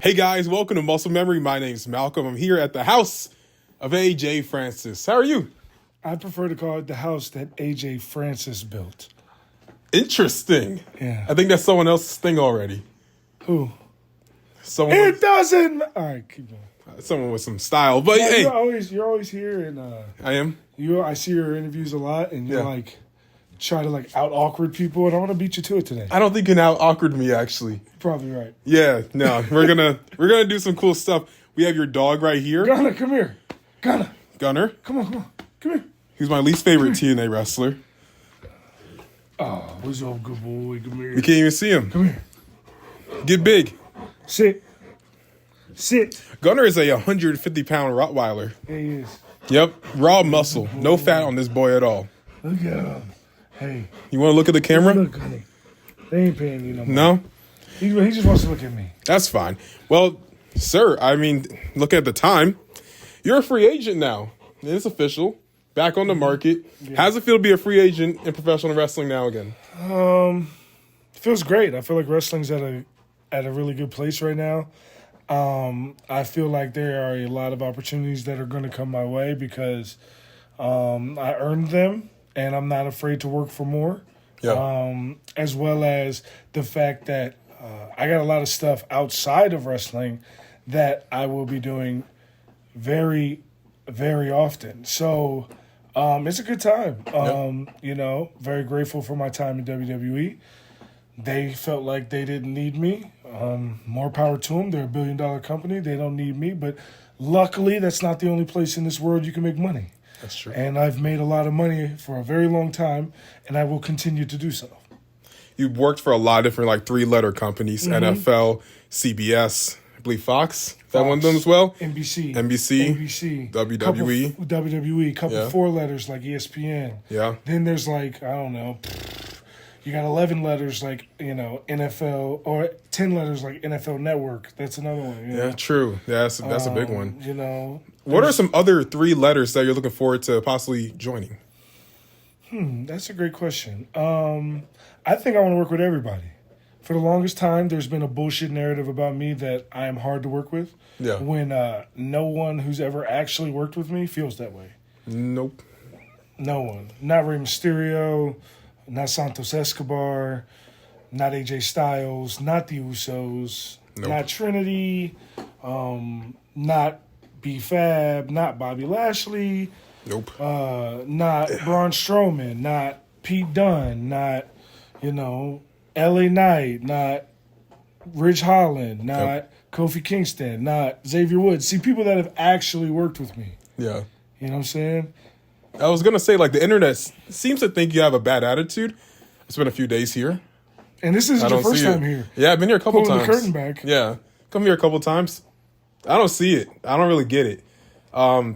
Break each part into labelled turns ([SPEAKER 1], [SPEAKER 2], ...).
[SPEAKER 1] Hey guys, welcome to Muscle Memory. My name's Malcolm. I'm here at the house of AJ Francis. How are you?
[SPEAKER 2] I prefer to call it the house that AJ Francis built.
[SPEAKER 1] Interesting.
[SPEAKER 2] Yeah.
[SPEAKER 1] I think that's someone else's thing already.
[SPEAKER 2] Who?
[SPEAKER 1] Someone.
[SPEAKER 2] It doesn't. All right, keep going.
[SPEAKER 1] Someone with some style, but
[SPEAKER 2] Yeah,
[SPEAKER 1] hey,
[SPEAKER 2] you're always here, and
[SPEAKER 1] I am.
[SPEAKER 2] I see your interviews a lot, and you try to out awkward people, and I want to beat you to it today.
[SPEAKER 1] I don't think you can out awkward me actually.
[SPEAKER 2] Probably right.
[SPEAKER 1] Yeah, no, we're gonna do some cool stuff. We have your dog right here,
[SPEAKER 2] Gunner, come here. Gunner,
[SPEAKER 1] come on,
[SPEAKER 2] come here.
[SPEAKER 1] He's my least favorite TNA wrestler.
[SPEAKER 2] Oh, what's up, good boy? Come here.
[SPEAKER 1] You can't even see him.
[SPEAKER 2] Come here.
[SPEAKER 1] Get big.
[SPEAKER 2] Sit.
[SPEAKER 1] Gunner is a 150-pound Rottweiler.
[SPEAKER 2] There he is.
[SPEAKER 1] Yep, raw muscle, no fat on this boy at all.
[SPEAKER 2] Look at him. Hey.
[SPEAKER 1] You want to look at the camera?
[SPEAKER 2] Look, honey. They ain't paying you no more.
[SPEAKER 1] No?
[SPEAKER 2] He just wants to look at me.
[SPEAKER 1] That's fine. Well, sir, I mean, look at the time. You're a free agent now. It's official. Back on the market. Yeah. How does it feel to be a free agent in professional wrestling now again?
[SPEAKER 2] It feels great. I feel like wrestling's at a really good place right now. I feel like there are a lot of opportunities that are going to come my way because I earned them, and I'm not afraid to work for more.
[SPEAKER 1] Yeah.
[SPEAKER 2] As well as the fact that I got a lot of stuff outside of wrestling that I will be doing very, very often. So it's a good time. Very grateful for my time in WWE. They felt like they didn't need me. More power to them. They're a billion-dollar company. They don't need me. But luckily, that's not the only place in this world you can make money.
[SPEAKER 1] That's true.
[SPEAKER 2] And I've made a lot of money for a very long time, and I will continue to do so.
[SPEAKER 1] You've worked for a lot of different, three-letter companies, NFL, CBS, I believe Fox. That one of them as well?
[SPEAKER 2] NBC,
[SPEAKER 1] WWE.
[SPEAKER 2] Couple four letters like ESPN.
[SPEAKER 1] Yeah.
[SPEAKER 2] Then there's you got 11 letters NFL, or 10 letters like NFL Network. That's another one.
[SPEAKER 1] Yeah, true. Yeah, that's a big one.
[SPEAKER 2] What
[SPEAKER 1] are some other three letters that you're looking forward to possibly joining?
[SPEAKER 2] That's a great question. I think I want to work with everybody. For the longest time, there's been a bullshit narrative about me that I am hard to work with.
[SPEAKER 1] Yeah.
[SPEAKER 2] When no one who's ever actually worked with me feels that way.
[SPEAKER 1] Nope.
[SPEAKER 2] No one. Not Rey Mysterio, not Santos Escobar, not AJ Styles, not the Usos, not Trinity, not B-Fab, not Bobby Lashley.
[SPEAKER 1] Nope.
[SPEAKER 2] Not Braun Strowman, not Pete Dunne, not, LA Knight, not Ridge Holland, not Kofi Kingston, not Xavier Woods. See, people that have actually worked with me.
[SPEAKER 1] Yeah.
[SPEAKER 2] You know what I'm saying?
[SPEAKER 1] I was going to say, the internet seems to think you have a bad attitude. It's been a few days here.
[SPEAKER 2] And this isn't your first time here.
[SPEAKER 1] Yeah, I've been here a couple times.
[SPEAKER 2] Pulling the curtain back.
[SPEAKER 1] Yeah. Come here a couple times. I don't see it. I don't really get it.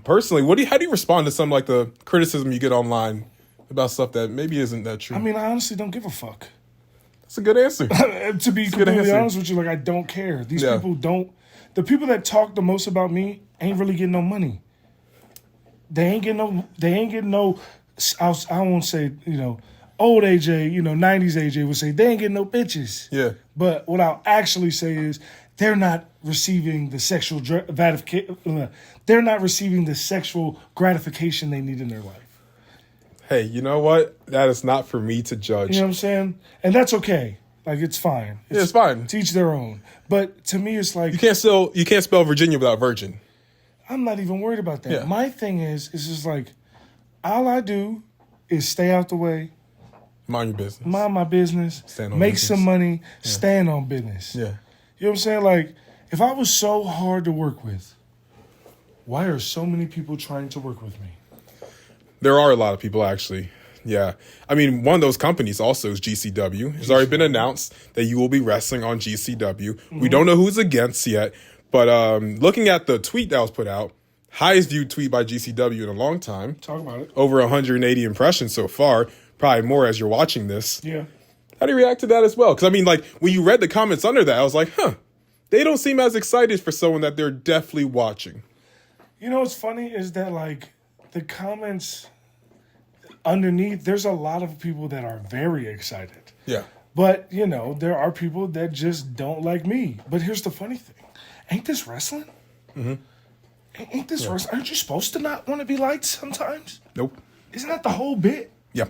[SPEAKER 1] Personally, how do you respond to some the criticism you get online about stuff that maybe isn't that true?
[SPEAKER 2] I mean, I honestly don't give a fuck.
[SPEAKER 1] That's a good answer.
[SPEAKER 2] To be completely honest with you, I don't care. These people don't. The people that talk the most about me ain't really getting no money. They ain't getting no. I won't say old AJ, 90s AJ would say they ain't getting no bitches.
[SPEAKER 1] Yeah.
[SPEAKER 2] But what I'll actually say is they're not receiving the sexual they're not receiving the sexual gratification they need in their life.
[SPEAKER 1] Hey, you know what? That is not for me to judge.
[SPEAKER 2] You know what I'm saying? And that's okay. It's fine.
[SPEAKER 1] It's fine.
[SPEAKER 2] To each their own. But to me, it's
[SPEAKER 1] you can't spell Virginia without virgin.
[SPEAKER 2] I'm not even worried about that.
[SPEAKER 1] Yeah.
[SPEAKER 2] My thing is just all I do is stay out the way.
[SPEAKER 1] Mind your business.
[SPEAKER 2] Mind my business.
[SPEAKER 1] Stand on
[SPEAKER 2] make
[SPEAKER 1] business.
[SPEAKER 2] some money.
[SPEAKER 1] Yeah.
[SPEAKER 2] Stand on business.
[SPEAKER 1] Yeah.
[SPEAKER 2] You know what I'm saying? If I was so hard to work with, why are so many people trying to work with me?
[SPEAKER 1] There are a lot of people, actually. Yeah. I mean, one of those companies also is GCW. It's already been announced that you will be wrestling on GCW. Mm-hmm. We don't know who's against yet, but looking at the tweet that was put out, highest viewed tweet by GCW in a long time.
[SPEAKER 2] Talk about it.
[SPEAKER 1] Over 180 impressions so far. Probably more as you're watching this.
[SPEAKER 2] Yeah.
[SPEAKER 1] How do you react to that as well? Because, I mean, when you read the comments under that, I was like, they don't seem as excited for someone that they're definitely watching.
[SPEAKER 2] You know what's funny is that, the comments underneath, there's a lot of people that are very excited.
[SPEAKER 1] Yeah.
[SPEAKER 2] But, there are people that just don't like me. But here's the funny thing. ain't this wrestling? Mm-hmm. Ain't this wrestling? Aren't you supposed to not want to be liked sometimes?
[SPEAKER 1] Nope.
[SPEAKER 2] Isn't that the whole bit?
[SPEAKER 1] Yeah.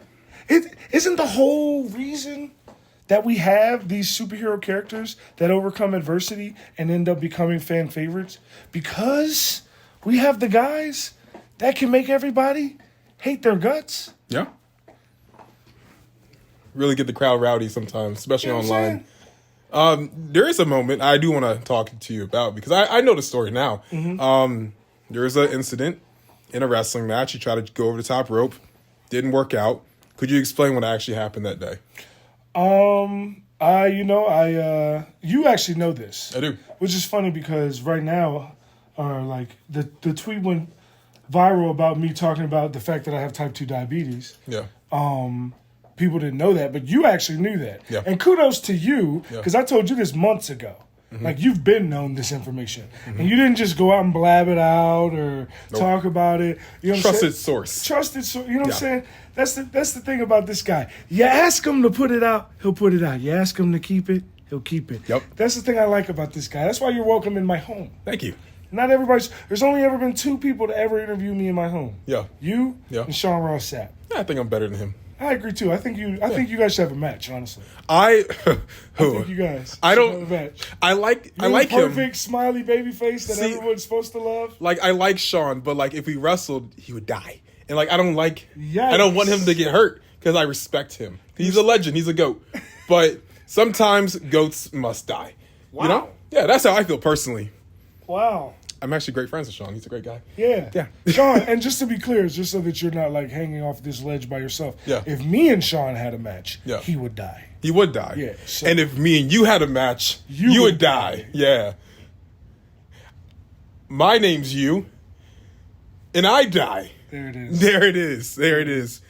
[SPEAKER 2] Isn't the whole reason that we have these superhero characters that overcome adversity and end up becoming fan favorites? Because we have the guys that can make everybody hate their guts.
[SPEAKER 1] Yeah. Really get the crowd rowdy sometimes, especially online. There is a moment I do want to talk to you about because I know the story now. Mm-hmm. There was an incident in a wrestling match. You tried to go over the top rope. Didn't work out. Could you explain what actually happened that day?
[SPEAKER 2] You actually know this.
[SPEAKER 1] I do.
[SPEAKER 2] Which is funny because right now, the tweet went viral about me talking about the fact that I have type 2 diabetes.
[SPEAKER 1] Yeah.
[SPEAKER 2] People didn't know that, but you actually knew that.
[SPEAKER 1] Yeah.
[SPEAKER 2] And kudos to you, because I told you this months ago.
[SPEAKER 1] Mm-hmm.
[SPEAKER 2] Like, you've been known this information. Mm-hmm. And you didn't just go out and blab it out or talk about it. You know what
[SPEAKER 1] Trusted
[SPEAKER 2] I'm saying?
[SPEAKER 1] source.
[SPEAKER 2] Trusted source. You know what I'm saying? That's the thing about this guy. You ask him to put it out, he'll put it out. You ask him to keep it, he'll keep it.
[SPEAKER 1] Yep.
[SPEAKER 2] That's the thing I like about this guy. That's why you're welcome in my home.
[SPEAKER 1] Thank you.
[SPEAKER 2] Not everybody's. There's only ever been 2 people to ever interview me in my home.
[SPEAKER 1] Yeah.
[SPEAKER 2] You and Sean Ross Sapp.
[SPEAKER 1] I think I'm better than him.
[SPEAKER 2] I agree too. I think you guys should have a match. Honestly,
[SPEAKER 1] I
[SPEAKER 2] think you guys.
[SPEAKER 1] I
[SPEAKER 2] should have
[SPEAKER 1] don't.
[SPEAKER 2] a match.
[SPEAKER 1] I like
[SPEAKER 2] Perfect
[SPEAKER 1] him.
[SPEAKER 2] Perfect smiley baby face that everyone's supposed to love.
[SPEAKER 1] Like I like Sean, but like if we wrestled, he would die, and like I don't like.
[SPEAKER 2] Yikes.
[SPEAKER 1] I don't want him to get hurt because I respect him. He's a legend. He's a goat, but sometimes goats must die.
[SPEAKER 2] Wow.
[SPEAKER 1] You know? Yeah, that's how I feel personally.
[SPEAKER 2] Wow.
[SPEAKER 1] I'm actually great friends with Sean. He's a great guy.
[SPEAKER 2] Yeah. Sean, and just to be clear, just so that you're not like hanging off this ledge by yourself.
[SPEAKER 1] Yeah.
[SPEAKER 2] If me and Sean had a match, he would die.
[SPEAKER 1] He would die.
[SPEAKER 2] Yeah. So
[SPEAKER 1] and if me and you had a match, you would die. Yeah. My name's you, and I die.
[SPEAKER 2] There it is.
[SPEAKER 1] There it is.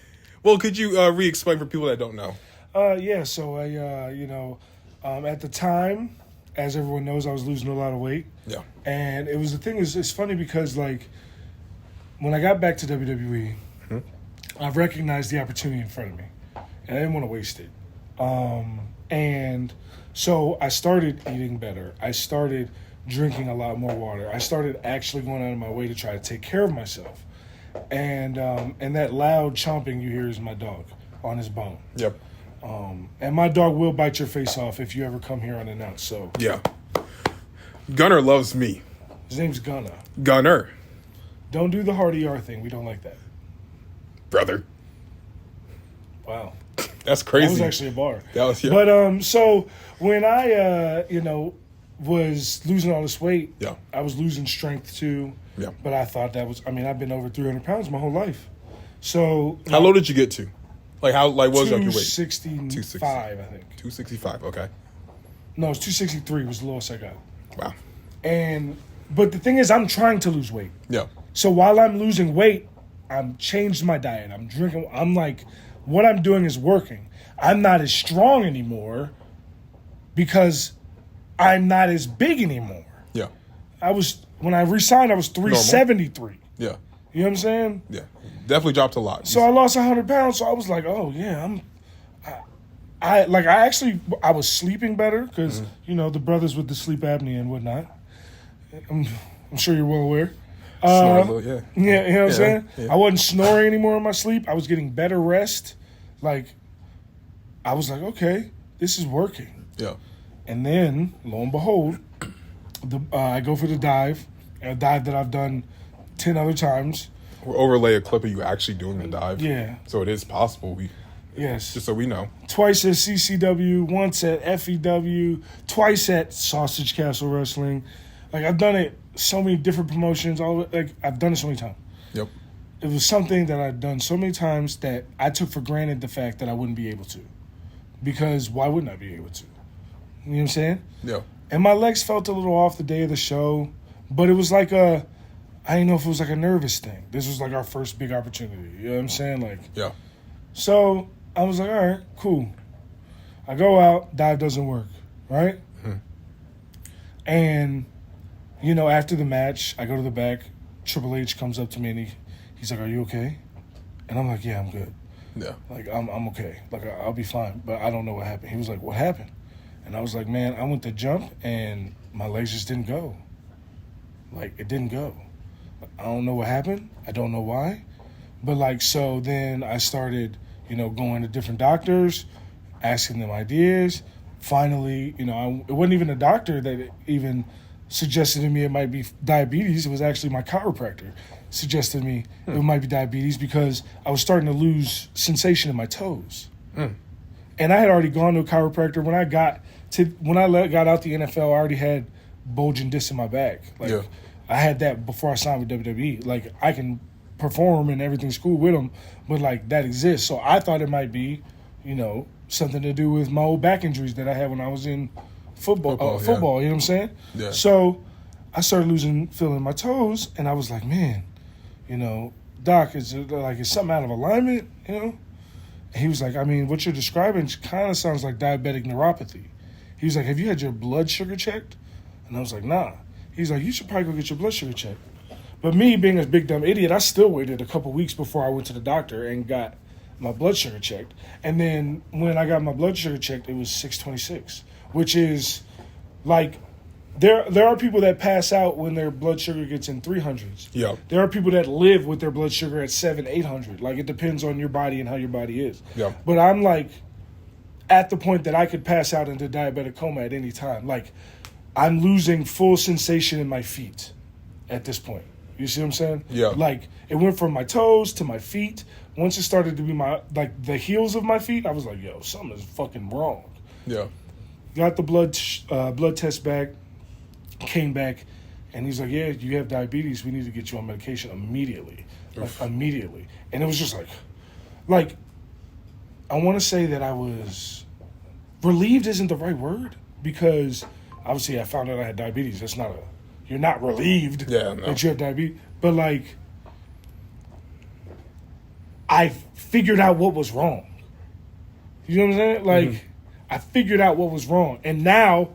[SPEAKER 1] Well, could you re-explain for people that don't know?
[SPEAKER 2] So at the time, as everyone knows, I was losing a lot of weight.
[SPEAKER 1] Yeah.
[SPEAKER 2] And it was the thing is, it's funny because like when I got back to WWE, I recognized the opportunity in front of me, and I didn't want to waste it. And so I started eating better. I started drinking a lot more water. I started actually going out of my way to try to take care of myself. And that loud chomping you hear is my dog on his bone.
[SPEAKER 1] Yep.
[SPEAKER 2] And my dog will bite your face off if you ever come here unannounced. So
[SPEAKER 1] yeah. Gunner loves me.
[SPEAKER 2] His name's Gunner.
[SPEAKER 1] Gunner.
[SPEAKER 2] Don't do the hard ER thing. We don't like that.
[SPEAKER 1] Brother.
[SPEAKER 2] Wow.
[SPEAKER 1] That's crazy.
[SPEAKER 2] That was actually a bar.
[SPEAKER 1] That was, yeah.
[SPEAKER 2] But so when I was losing all this weight, I was losing strength too.
[SPEAKER 1] Yeah.
[SPEAKER 2] But I thought that was, I've been over 300 pounds my whole life. So
[SPEAKER 1] how low did you get to? Like what was your weight?
[SPEAKER 2] 265, I think.
[SPEAKER 1] 265, okay.
[SPEAKER 2] No, it's 263 was the lowest I got.
[SPEAKER 1] Wow.
[SPEAKER 2] But the thing is, I'm trying to lose weight.
[SPEAKER 1] Yeah.
[SPEAKER 2] So while I'm losing weight, I'm changed my diet. I'm drinking. I'm like, what I'm doing is working. I'm not as strong anymore because I'm not as big anymore.
[SPEAKER 1] Yeah.
[SPEAKER 2] When I resigned, I was 373.
[SPEAKER 1] Yeah.
[SPEAKER 2] You know what I'm saying?
[SPEAKER 1] Yeah. Definitely dropped a lot.
[SPEAKER 2] So I lost 100 pounds. So I was like, oh yeah, I was sleeping better because the brothers with the sleep apnea and whatnot. I'm sure you're well aware.
[SPEAKER 1] Snore a little, yeah.
[SPEAKER 2] Yeah, you know what I'm saying?
[SPEAKER 1] Yeah.
[SPEAKER 2] I wasn't snoring anymore in my sleep. I was getting better rest. Like, I was like, okay, this is working.
[SPEAKER 1] Yeah.
[SPEAKER 2] And then, lo and behold, I go for the dive, a dive that I've done 10 other times.
[SPEAKER 1] We'll overlay a clip of you actually doing the dive.
[SPEAKER 2] Yeah.
[SPEAKER 1] So it is possible.
[SPEAKER 2] Yes.
[SPEAKER 1] Just so we know.
[SPEAKER 2] Twice at CCW, once at FEW, twice at Sausage Castle Wrestling. Like, I've done it so many different promotions. I've done it so many times.
[SPEAKER 1] Yep.
[SPEAKER 2] It was something that I'd done so many times that I took for granted the fact that I wouldn't be able to. Because why wouldn't I be able to? You know what I'm saying?
[SPEAKER 1] Yeah.
[SPEAKER 2] And my legs felt a little off the day of the show, but it was like I didn't know if it was like a nervous thing. This was like our first big opportunity. You know what I'm saying? Like,
[SPEAKER 1] yeah.
[SPEAKER 2] So I was like, all right, cool. I go out, dive doesn't work, right? Mm-hmm. And, after the match, I go to the back. Triple H comes up to me and he's like, are you okay? And I'm like, yeah, I'm good.
[SPEAKER 1] Yeah.
[SPEAKER 2] Like, I'm okay. Like, I'll be fine, but I don't know what happened. He was like, what happened? And I was like, man, I went to jump and my legs just didn't go. Like, it didn't go. I don't know what happened. I don't know why. But, like, so then I started, going to different doctors, asking them ideas. Finally, it wasn't even a doctor that even suggested to me it might be diabetes. It was actually my chiropractor suggested to me it might be diabetes because I was starting to lose sensation in my toes. And I had already gone to a chiropractor. When I got out the NFL, I already had bulging discs in my back. Like, I had that before I signed with WWE. Like, I can perform and everything's cool with them, but, like, that exists. So I thought it might be, something to do with my old back injuries that I had when I was in football, you know what I'm saying? Yeah. So I started feeling my toes, and I was like, man, doc, is something out of alignment, And he was like, I mean, what you're describing kind of sounds like diabetic neuropathy. He was like, have you had your blood sugar checked? And I was like, nah. He's like, you should probably go get your blood sugar checked. But me being a big dumb idiot, I still waited a couple weeks before I went to the doctor and got my blood sugar checked. And then when I got my blood sugar checked, it was 626, which is like, there are people that pass out when their blood sugar gets in 300s. Yeah. There are people that live with their blood sugar at 800. Like, it depends on your body and how your body is. Yeah. But I'm like at the point that I could pass out into diabetic coma at any time. Like, I'm losing full sensation in my feet at this point. You see what I'm saying? Yeah. Like, it went from my toes to my feet. Once it started to be the heels of my feet, I was like, yo, something is fucking wrong. Yeah. Got the blood test back, came back, and he's like, yeah, you have diabetes. We need to get you on medication immediately. Like, immediately. And it was just like, I want to say that I was, relieved isn't the right word, because obviously I found out I had diabetes. That's not you're not relieved that you have diabetes. But, like, I figured out what was wrong. You know what I'm saying? Like, I figured out what was wrong. And now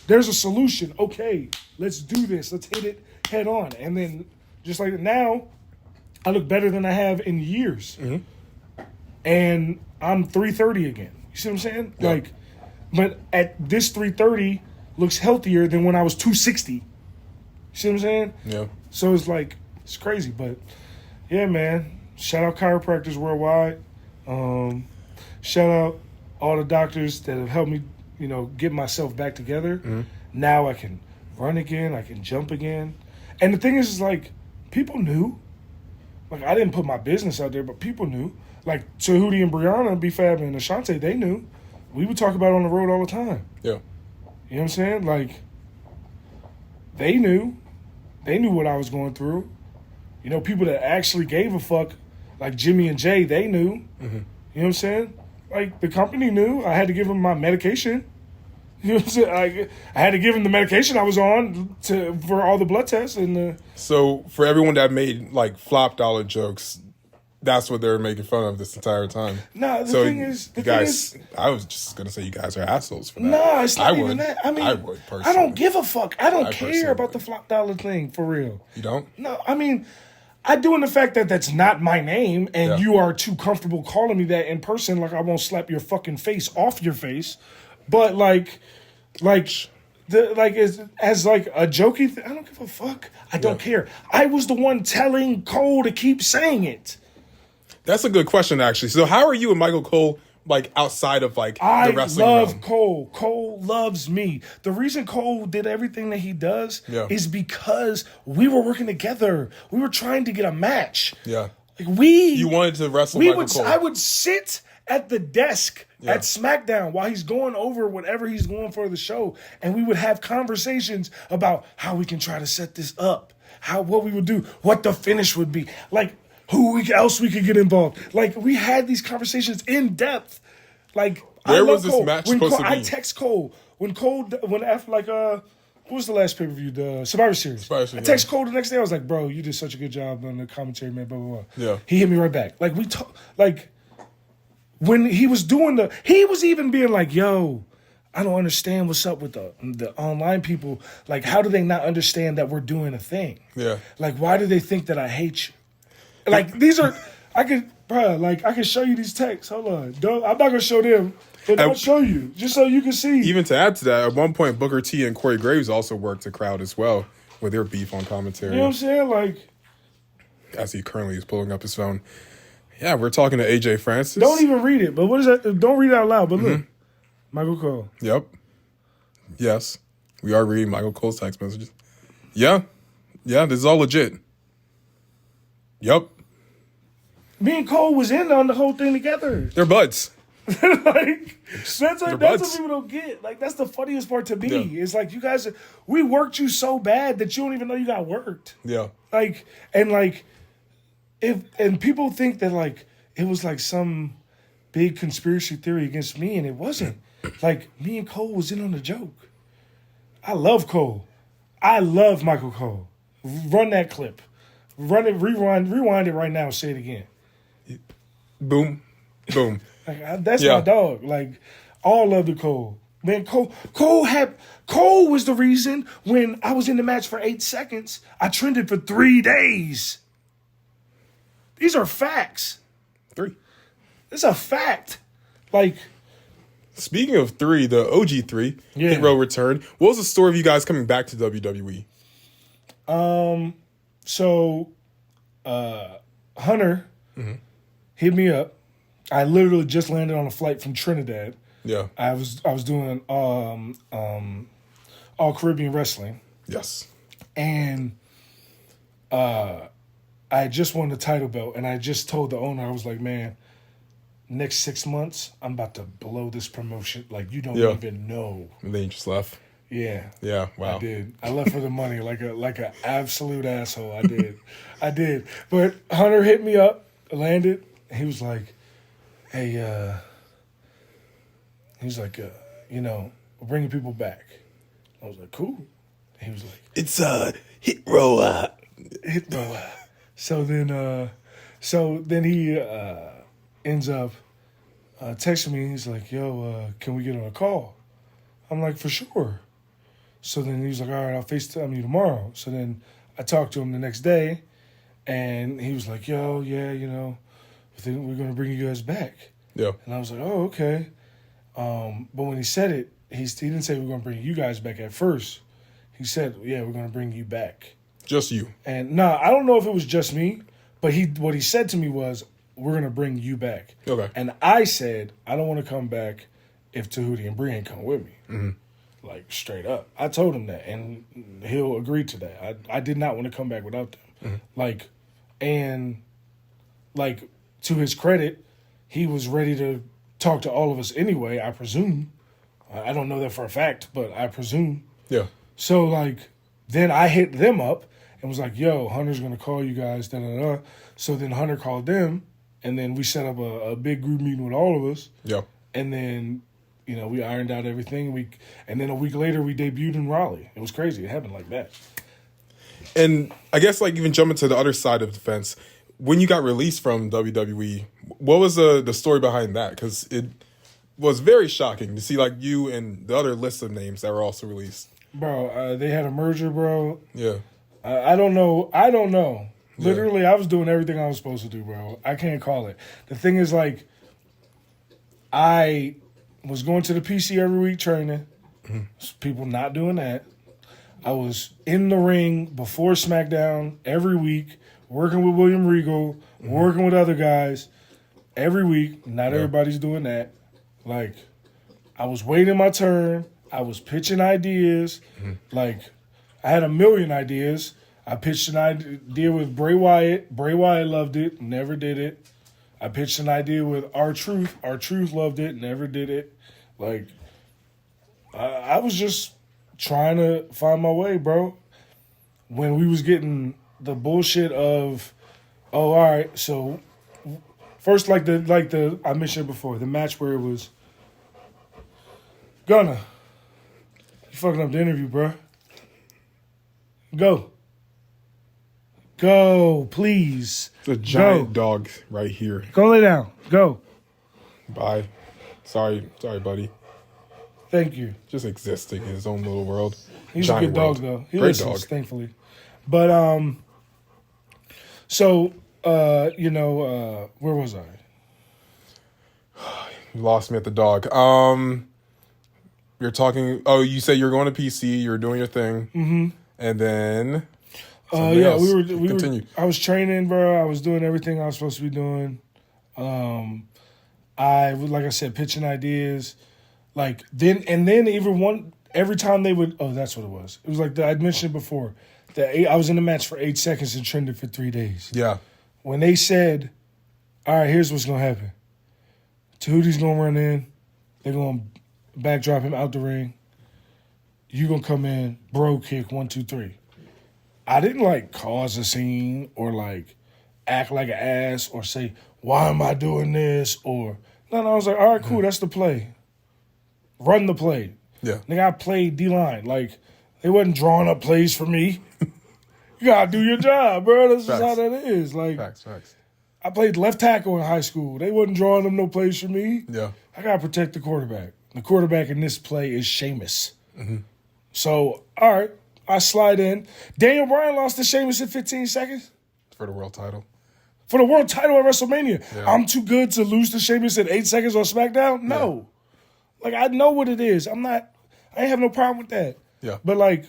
[SPEAKER 2] there's a solution. Okay, let's do this. Let's hit it head on. And then just like now, I look better than I have in years. And I'm 330 again. You see what I'm saying? Yeah. Like, but at this 330 looks healthier than when I was 260. You see what I'm saying? Yeah. So it's like, it's crazy. But yeah, man. Shout out chiropractors worldwide. Shout out all the doctors that have helped me, get myself back together. Now I can run again. I can jump again. And the thing is like, people knew. Like, I didn't put my business out there, but people knew. Like, Tahuti and Brianna, B-Fab and Ashante, they knew. We would talk about it on the road all the time. Yeah. You know what I'm saying? Like, they knew. They knew what I was going through. People that actually gave a fuck, like Jimmy and Jay, they knew. You know what I'm saying? Like, the company knew. I had to give them my medication. You know what I'm saying? I had to give them the medication I was on for all the blood tests.
[SPEAKER 1] So, for everyone that made, like, flop dollar jokes, that's what they were making fun of this entire time.
[SPEAKER 2] No, the thing is...
[SPEAKER 1] I was just going to say you guys are assholes for that.
[SPEAKER 2] No, it's not even that. I mean,
[SPEAKER 1] I would, personally.
[SPEAKER 2] I don't give a fuck. I don't care about the flop dollar thing, for real.
[SPEAKER 1] You don't?
[SPEAKER 2] No, I mean... I do in the fact that that's not my name, and you are too comfortable calling me that in person. Like, I won't slap your fucking face off your face, but as a jokey thing, I don't give a fuck. I don't care. I was the one telling Cole to keep saying it.
[SPEAKER 1] That's a good question, actually. So, how are you and Michael Cole? Like, outside of, like, the wrestling
[SPEAKER 2] I love
[SPEAKER 1] realm?
[SPEAKER 2] Cole. Cole loves me. The reason Cole did everything that he does is because we were working together. We were trying to get a match. Yeah. Like, you
[SPEAKER 1] wanted to wrestle Michael Cole.
[SPEAKER 2] I would sit at the desk at SmackDown while he's going over whatever he's going for the show, and we would have conversations about how we can try to set this up, what we would do, what the finish would be. Like, who else we could get involved. Like, we had these conversations in depth. Like,
[SPEAKER 1] where was this match supposed to be?
[SPEAKER 2] I text Cole. After what was the last pay-per-view? The Survivor Series. I text Cole the next day. I was like, bro, you did such a good job on the commentary, man, blah, blah, blah. Yeah. He hit me right back. Like, when he was he was even being like, yo, I don't understand what's up with the online people. Like, how do they not understand that we're doing a thing? Yeah. Like, why do they think that I hate you? Like, I can show you these texts. Hold on. I'm not going to show them, but I'll show you, just so you can see.
[SPEAKER 1] Even to add to that, at one point, Booker T and Corey Graves also worked the crowd as well. with their beef on commentary.
[SPEAKER 2] You know what I'm saying? Like,
[SPEAKER 1] as he currently is pulling up his phone. Yeah, we're talking to AJ Francis.
[SPEAKER 2] don't even read it. But what is that? Don't read it out loud. But look, Michael Cole.
[SPEAKER 1] Yep. Yes, we are reading Michael Cole's text messages. Yeah, this is all legit. Yep.
[SPEAKER 2] Me and Cole was in on the whole thing together.
[SPEAKER 1] They're buds.
[SPEAKER 2] Like, that's what
[SPEAKER 1] buds.
[SPEAKER 2] people don't get. Like, that's the funniest part to me.
[SPEAKER 1] Yeah.
[SPEAKER 2] It's like, you guys, we worked you so bad that you don't even know you got worked.
[SPEAKER 1] Yeah.
[SPEAKER 2] Like, and people think that, like, it was like some big conspiracy theory against me, and it wasn't. Like, me and Cole was in on the joke. I love Cole. I love Michael Cole. Run that clip. Run it, rewind it right now, say it again.
[SPEAKER 1] Boom. Boom.
[SPEAKER 2] Like, that's my dog. Like, all love the Cole. Man, Cole was the reason when I was in the match for 8 seconds, I trended for 3 days. These are facts.
[SPEAKER 1] 3.
[SPEAKER 2] It's a fact. Like,
[SPEAKER 1] speaking of 3, the OG 3, Hit Row Return. What was the story of you guys coming back to WWE?
[SPEAKER 2] So Hunter hit me up. I literally just landed on a flight from Trinidad.
[SPEAKER 1] Yeah.
[SPEAKER 2] I was doing all Caribbean wrestling.
[SPEAKER 1] Yes.
[SPEAKER 2] And I just won the title belt, and I just told the owner, I was like, man, next 6 months, I'm about to blow this promotion. Like, you don't even know.
[SPEAKER 1] And then you just left.
[SPEAKER 2] Yeah.
[SPEAKER 1] Yeah. Wow.
[SPEAKER 2] I did. I left for the money like an absolute asshole. I did. But Hunter hit me up, landed. He was like, hey, we're bringing people back. I was like, cool. He was like,
[SPEAKER 1] it's Hit Row.
[SPEAKER 2] Hit Row. So then he ends up texting me. He's like, yo, can we get on a call? I'm like, for sure. So then he's like, all right, I'll FaceTime you tomorrow. So then I talked to him the next day, and he was like, yo, yeah, I think we're going to bring you guys back.
[SPEAKER 1] Yeah.
[SPEAKER 2] And I was like, oh, okay. But when he said it, he didn't say we're going to bring you guys back at first. He said, yeah, we're going to bring you back.
[SPEAKER 1] Just you.
[SPEAKER 2] And I don't know if it was just me, but what he said to me was, we're going to bring you back.
[SPEAKER 1] Okay.
[SPEAKER 2] And I said, I don't want to come back if Tahuti and Bree ain't come with me.
[SPEAKER 1] Mm-hmm.
[SPEAKER 2] Like, straight up. I told him that, and he'll agree to that. I did not want to come back without them. Mm-hmm. To his credit, he was ready to talk to all of us anyway, I presume. I don't know that for a fact, but I presume.
[SPEAKER 1] Yeah.
[SPEAKER 2] So, then I hit them up and was like, yo, Hunter's going to call you guys, da-da-da. So then Hunter called them, and then we set up a big group meeting with all of us.
[SPEAKER 1] Yeah.
[SPEAKER 2] And then, we ironed out everything. And then a week later, we debuted in Raleigh. It was crazy. It happened like that.
[SPEAKER 1] And I guess, even jumping to the other side of the fence, when you got released from WWE, what was the story behind that? Because it was very shocking to see, you and the other list of names that were also released.
[SPEAKER 2] Bro, they had a merger, bro.
[SPEAKER 1] Yeah.
[SPEAKER 2] I don't know. Literally, I was doing everything I was supposed to do, bro. I can't call it. The thing is, I was going to the PC every week training. Mm-hmm. People not doing that. I was in the ring before SmackDown every week, working with William Regal, working with other guys every week. Not everybody's doing that. I was waiting my turn. I was pitching ideas. Mm-hmm. I had a million ideas. I pitched an idea with Bray Wyatt. Bray Wyatt loved it, never did it. I pitched an idea with R-Truth. R-Truth loved it, never did it. I was just trying to find my way, bro. When we was getting the bullshit of, oh, all right, so first, I mentioned before, the match where it was, Gunna, you fucking up the interview, bro. Go, please.
[SPEAKER 1] The giant dog right here.
[SPEAKER 2] Go lay down. Go.
[SPEAKER 1] Bye. Sorry, buddy.
[SPEAKER 2] Thank you.
[SPEAKER 1] Just existing in his own little world.
[SPEAKER 2] He's
[SPEAKER 1] giant
[SPEAKER 2] a good dog, though. He
[SPEAKER 1] Great
[SPEAKER 2] listens,
[SPEAKER 1] dog.
[SPEAKER 2] thankfully. But, where was I?
[SPEAKER 1] You lost me at the dog. You're talking, you said you're going to PC, you're doing your thing.
[SPEAKER 2] Mm-hmm.
[SPEAKER 1] And then
[SPEAKER 2] yeah,
[SPEAKER 1] else.
[SPEAKER 2] we were
[SPEAKER 1] Continue.
[SPEAKER 2] I was training, bro. I was doing everything I was supposed to be doing. I would, like I said, pitching ideas. Like then even every time they would, oh, that's what it was. It was like I'd mentioned before that I was in the match for 8 seconds and trended for 3 days.
[SPEAKER 1] Yeah.
[SPEAKER 2] When they said, all right, here's what's gonna happen. Tahuti's gonna run in, they're gonna backdrop him out the ring. You gonna come in, bro kick 1, 2, 3. I didn't like cause a scene or like act like an ass or say, why am I doing this? Or no, I was like, all right, cool, that's the play. Run the play.
[SPEAKER 1] Yeah.
[SPEAKER 2] Nigga, I played D-line. Like, they wasn't drawing up plays for me. You gotta do your job, bro. That's just how that is. Like,
[SPEAKER 1] Facts.
[SPEAKER 2] I played left tackle in high school. They wasn't drawing them no plays for me.
[SPEAKER 1] Yeah.
[SPEAKER 2] I gotta protect the quarterback. The quarterback in this play is Sheamus. So, all right, I slide in. Daniel Bryan lost to Sheamus in 15 seconds.
[SPEAKER 1] For the world title.
[SPEAKER 2] For the world title at WrestleMania.
[SPEAKER 1] Yeah.
[SPEAKER 2] I'm too good to lose to Sheamus in 8 seconds on SmackDown? No. Like, I know what it is. I ain't have no problem with that.
[SPEAKER 1] Yeah.
[SPEAKER 2] But, like,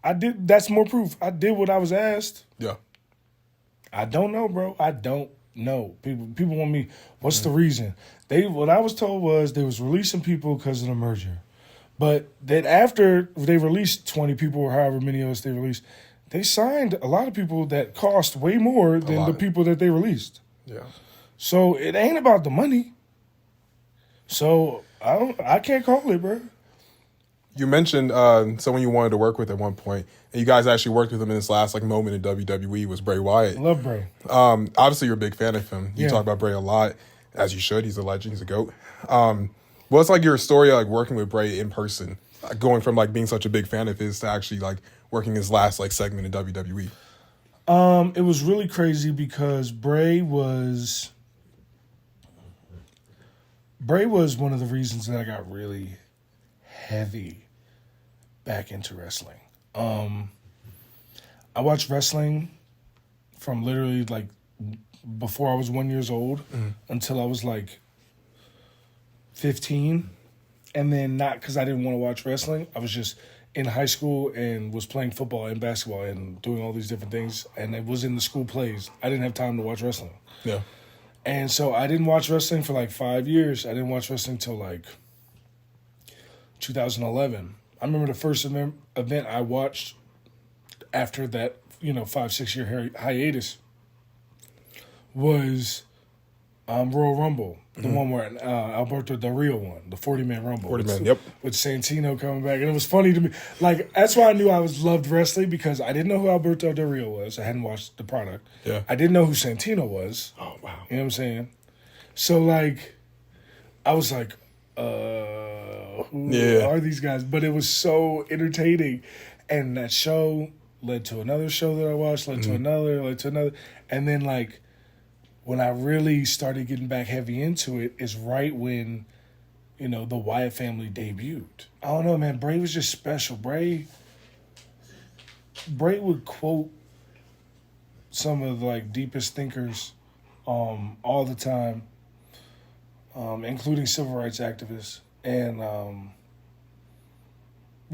[SPEAKER 2] that's more proof. I did what I was asked.
[SPEAKER 1] Yeah.
[SPEAKER 2] I don't know, bro. I don't know. People want me, what's the reason? What I was told was they was releasing people because of the merger. But that after they released 20 people or however many of us they released, they signed a lot of people that cost way more than the people that they released.
[SPEAKER 1] Yeah.
[SPEAKER 2] So it ain't about the money. So I can't call it, bro.
[SPEAKER 1] You mentioned someone you wanted to work with at one point, and you guys actually worked with him in his last moment in WWE was Bray Wyatt.
[SPEAKER 2] Love Bray.
[SPEAKER 1] Obviously, you're a big fan of him. You
[SPEAKER 2] Yeah.
[SPEAKER 1] talk about Bray a lot, as you should. He's a legend. He's a GOAT. What's like your story like working with Bray in person, going from like being such a big fan of his to actually like working his last like segment in WWE?
[SPEAKER 2] It was really crazy because Bray was one of the reasons that I got really heavy back into wrestling. I watched wrestling from literally like before I was 1 year old until I was like 15. And then not because I didn't want to watch wrestling. I was just in high school and was playing football and basketball and doing all these different things. And it was in the school plays. I didn't have time to watch wrestling.
[SPEAKER 1] Yeah.
[SPEAKER 2] And so I didn't watch wrestling for like 5 years. I didn't watch wrestling until like 2011. I remember the first event I watched after that, 5-6 year hiatus was Royal Rumble, the one where Alberto Del Rio won, the 40-man Rumble.
[SPEAKER 1] 40-man, yep.
[SPEAKER 2] With Santino coming back. And it was funny to me. Like, that's why I knew I loved wrestling, because I didn't know who Alberto Del Rio was. I hadn't watched the product.
[SPEAKER 1] Yeah.
[SPEAKER 2] I didn't know who Santino was.
[SPEAKER 1] Oh, wow.
[SPEAKER 2] You know what I'm saying? So, like, I was like, who are these guys? But it was so entertaining. And that show led to another show that I watched, led to another. And then, like, when I really started getting back heavy into it is right when, the Wyatt family debuted. I don't know, man. Bray was just special. Bray would quote some of the, like, deepest thinkers all the time, including civil rights activists. And,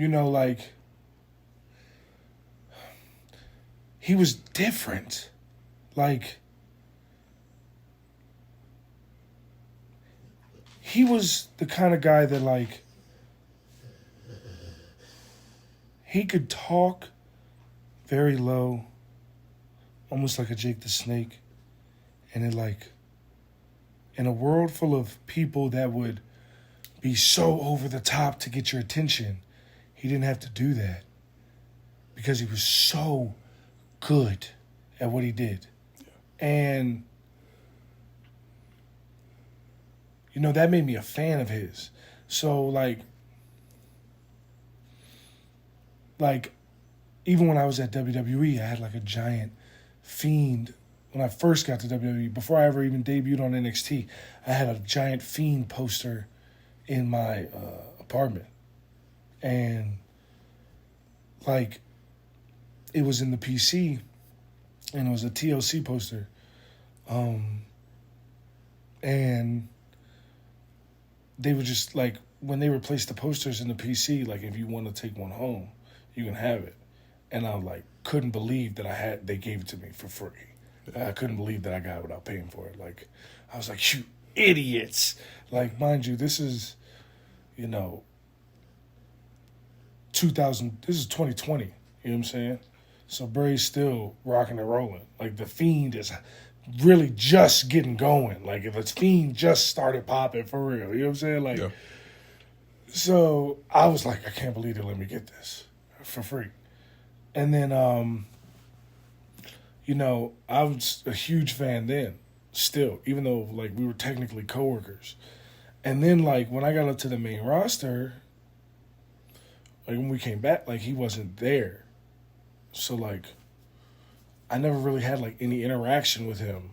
[SPEAKER 2] like, he was different. Like, he was the kind of guy that, like, he could talk very low, almost like a Jake the Snake. And it, like, in a world full of people that would be so over the top to get your attention, he didn't have to do that because he was so good at what he did. And that made me a fan of his. So, like, even when I was at WWE, I had, like, a giant Fiend. When I first got to WWE, before I ever even debuted on NXT, I had a giant Fiend poster in my apartment. And, like, it was in the PC, and it was a TLC poster. And they were just, like, when they replaced the posters in the PC, like, if you want to take one home, You can have it. And I like couldn't believe that they gave it to me for free. I couldn't believe that I got it without paying for it. Like, I was like, you idiots. Like, mind you, this is, 2020. You know what I'm saying? So Bray's still rocking and rolling. Like, the Fiend is really just getting going. Like, if the Fiend just started popping for real. You know what I'm saying? Like,
[SPEAKER 1] Yeah.
[SPEAKER 2] So I was like, I can't believe they let me get this for free. And then, I was a huge fan then, still, even though, like, we were technically coworkers. And then, like, when I got up to the main roster, like, when we came back, like, he wasn't there. So, like, I never really had, like, any interaction with him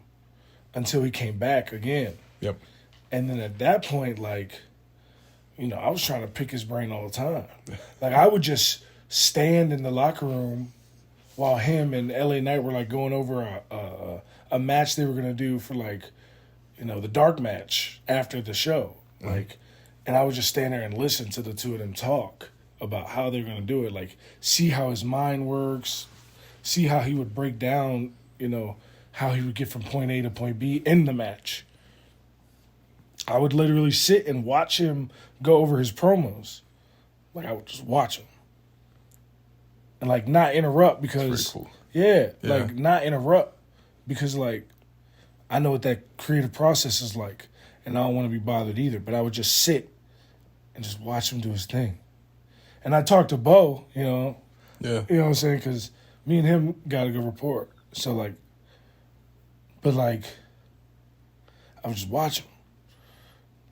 [SPEAKER 2] until he came back again.
[SPEAKER 1] Yep.
[SPEAKER 2] And then at that point, like, I was trying to pick his brain all the time. Like, I would just stand in the locker room while him and LA Knight were, like, going over a match they were going to do for, like, the dark match after the show. Mm-hmm. Like, and I would just stand there and listen to the two of them talk about how they're going to do it. Like, see how his mind works, see how he would break down, how he would get from point A to point B in the match. I would literally sit and watch him go over his promos. Like, I would just watch him. And, like, not interrupt because...
[SPEAKER 1] That's pretty cool.
[SPEAKER 2] Yeah, like, not interrupt because, like, I know what that creative process is like, and I don't want to be bothered either. But I would just sit and just watch him do his thing. And I talked to Bo,
[SPEAKER 1] Yeah.
[SPEAKER 2] You know what I'm saying? Because me and him got a good rapport. So, like... But, like... I would just watch him.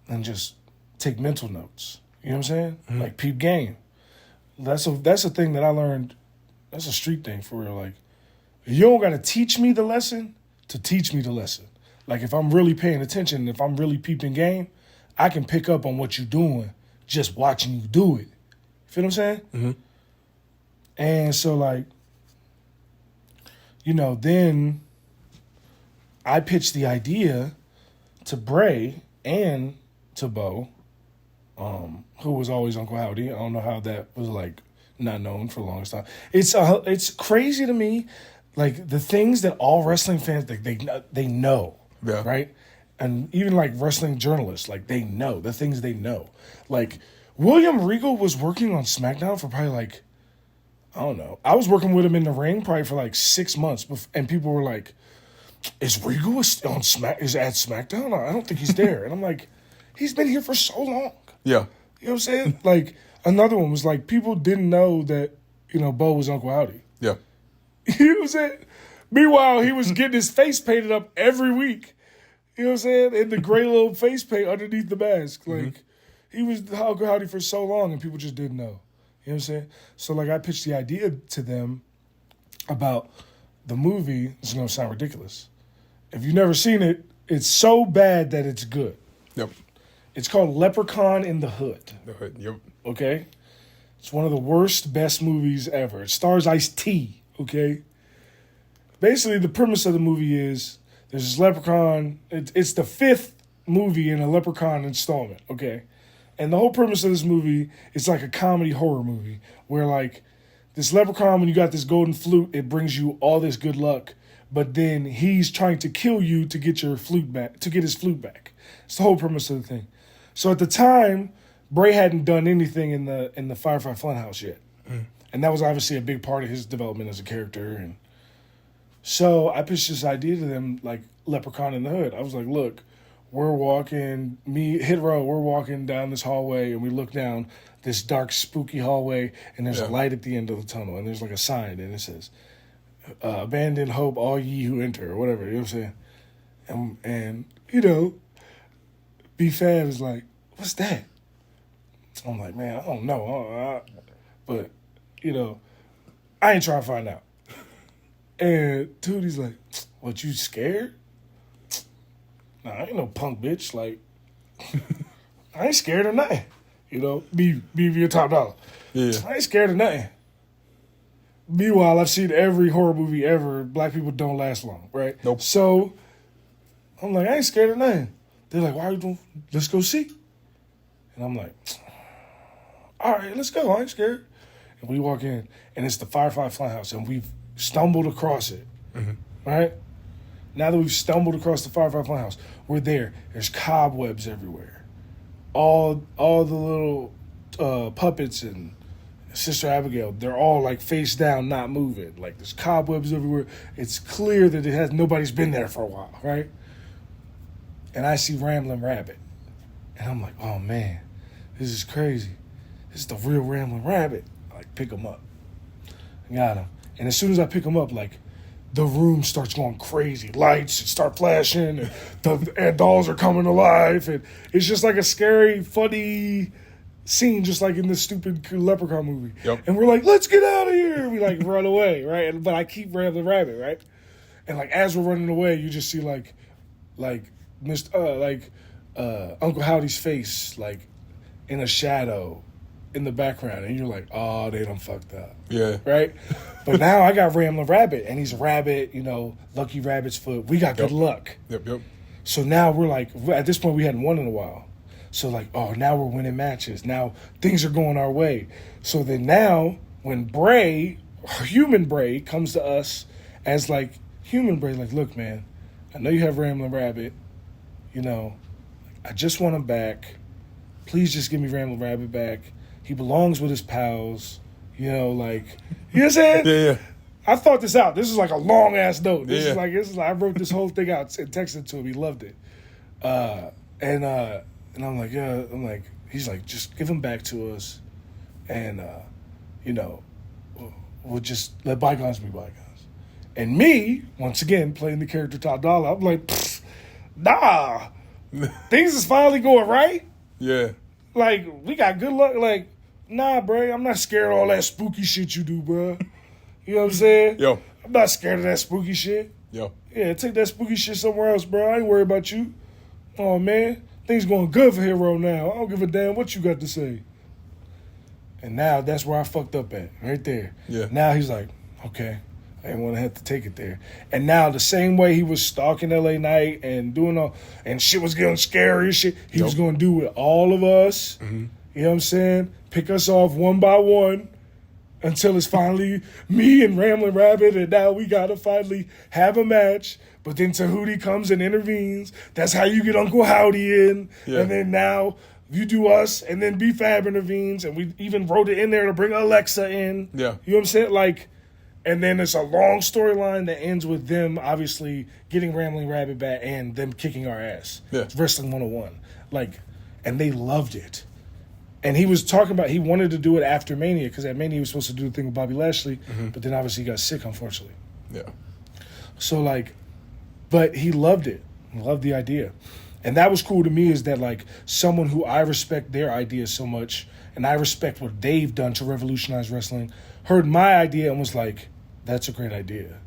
[SPEAKER 2] And just take mental notes. You know what I'm saying? Mm-hmm. Like, peep game. That's a thing that I learned. That's a street thing for real. Like, you don't got to teach me the lesson to teach me the lesson. Like, if I'm really paying attention, if I'm really peeping game, I can pick up on what you're doing just watching you do it. You feel what I'm saying?
[SPEAKER 1] Mm-hmm.
[SPEAKER 2] And so, like, then I pitched the idea to Bray and to Bo, who was always Uncle Howdy. I don't know how that was, like, not known for the longest time. It's crazy to me, like, the things that all wrestling fans, they know, right? And even, like, wrestling journalists, like, they know, the things they know. Like, William Regal was working on SmackDown for probably, like, I don't know. I was working with him in the ring probably for, like, 6 months, and people were like, is Regal is at SmackDown? I don't think he's there. And I'm like, he's been here for so long.
[SPEAKER 1] Yeah.
[SPEAKER 2] You know what I'm saying? Like, another one was like, people didn't know that, Bo was Uncle Howdy.
[SPEAKER 1] Yeah.
[SPEAKER 2] You know what I'm saying? Meanwhile, he was getting his face painted up every week. You know what I'm saying? In the gray little face paint underneath the mask. Like, he was Uncle Howdy for so long and people just didn't know. You know what I'm saying? So, like, I pitched the idea to them about the movie. This is going to sound ridiculous. If you've never seen it, it's so bad that it's good.
[SPEAKER 1] Yep.
[SPEAKER 2] It's called Leprechaun in the Hood.
[SPEAKER 1] The Hood, yep.
[SPEAKER 2] Okay? It's one of the worst, best movies ever. It stars Ice-T, okay? Basically, the premise of the movie is there's this leprechaun. It's the 5th movie in a Leprechaun installment, okay? And the whole premise of this movie is like a comedy horror movie where, like, this leprechaun, when you got this golden flute, it brings you all this good luck. But then he's trying to kill you to get your flute back, to get his flute back. It's the whole premise of the thing. So at the time, Bray hadn't done anything in the Firefly Funhouse yet. Mm. And that was obviously a big part of his development as a character. And so I pitched this idea to them, like, Leprechaun in the Hood. I was like, look, we're walking down this hallway, and we look down this dark, spooky hallway, and there's a light at the end of the tunnel, and there's, like, a sign, and it says, abandon hope, all ye who enter, or whatever, you know what I'm saying? And B-Fab is like, what's that? I'm like, man, I don't know. But, I ain't trying to find out. And Tootie's like, what, you scared? Nah, I ain't no punk bitch. Like, I ain't scared of nothing. Be your top dollar.
[SPEAKER 1] Yeah.
[SPEAKER 2] I ain't scared of nothing. Meanwhile, I've seen every horror movie ever. Black people don't last long, right?
[SPEAKER 1] Nope.
[SPEAKER 2] So, I'm like, I ain't scared of nothing. They're like, why are you doing? Let's go see. And I'm like, all right, let's go. I ain't scared. and we walk in, and it's the Firefly Funhouse, and we've stumbled across it, right? Now that we've stumbled across the Firefly Funhouse, we're there. There's cobwebs everywhere. All the little puppets and Sister Abigail, they're all like face down, not moving. Like there's cobwebs everywhere. It's clear that nobody's been there for a while, right? And I see Ramblin' Rabbit. And I'm like, oh man, this is crazy. This is the real Ramblin' Rabbit. I like pick him up. I got him. And as soon as I pick him up, like the room starts going crazy. Lights start flashing and the dolls are coming alive. And it's just like a scary, funny scene, just like in this stupid Leprechaun movie.
[SPEAKER 1] Yep.
[SPEAKER 2] And we're like, let's get out of here. We like run away, right? But I keep Ramblin' Rabbit, right? And like as we're running away, you just see like Uncle Howdy's face like in a shadow in the background, and you're like, oh, they done fucked up.
[SPEAKER 1] Yeah.
[SPEAKER 2] Right? But now I got Ramblin' Rabbit, and he's a rabbit, Lucky Rabbit's foot. We got good luck.
[SPEAKER 1] Yep.
[SPEAKER 2] So now we're like, at this point we hadn't won in a while. So like, oh, now we're winning matches. Now things are going our way. So then now when Bray, human Bray, comes to us as like human Bray, like, look, man, I know you have Ramblin' Rabbit. I just want him back. Please just give me Ramblin' Rabbit back. He belongs with his pals. You know what I'm saying?
[SPEAKER 1] Yeah.
[SPEAKER 2] I thought this out. This is like a long ass note. This is like I wrote this whole thing out and texted it to him. He loved it. And I'm like, yeah. I'm like, he's like, just give him back to us, and we'll just let bygones be bygones. And me, once again, playing the character Dolla, I'm like, nah, things is finally going right.
[SPEAKER 1] Yeah.
[SPEAKER 2] Like, we got good luck. Like, nah, bro, I'm not scared of all that spooky shit you do, bro. You know what I'm saying?
[SPEAKER 1] Yo.
[SPEAKER 2] I'm not scared of that spooky shit.
[SPEAKER 1] Yo.
[SPEAKER 2] Yeah, take that spooky shit somewhere else, bro. I ain't worried about you. Oh, man, things going good for Hero now. I don't give a damn what you got to say. And now that's where I fucked up at, right there.
[SPEAKER 1] Yeah.
[SPEAKER 2] Now he's like, okay, I didn't want to have to take it there. And now the same way he was stalking LA Knight and doing all, and shit was getting scary and shit, he was going to do with all of us. Mm-hmm. You know what I'm saying? Pick us off one by one until it's finally me and Ramblin' Rabbit, and now we got to finally have a match. But then Tahuti comes and intervenes. That's how you get Uncle Howdy in. Yeah. And then now you do us, and then B-Fab intervenes, and we even wrote it in there to bring Alexa in.
[SPEAKER 1] Yeah.
[SPEAKER 2] You know what I'm saying? Like, and then it's a long storyline that ends with them obviously getting Ramblin' Rabbit back and them kicking our ass.
[SPEAKER 1] Yeah.
[SPEAKER 2] It's Wrestling 101. Like, and they loved it. And he was talking about he wanted to do it after Mania, because at Mania he was supposed to do the thing with Bobby Lashley, but then obviously he got sick, unfortunately.
[SPEAKER 1] Yeah.
[SPEAKER 2] So, like, but he loved it. He loved the idea. And that was cool to me, is that, like, someone who I respect their ideas so much, and I respect what they've done to revolutionize wrestling, heard my idea and was like, that's a great idea.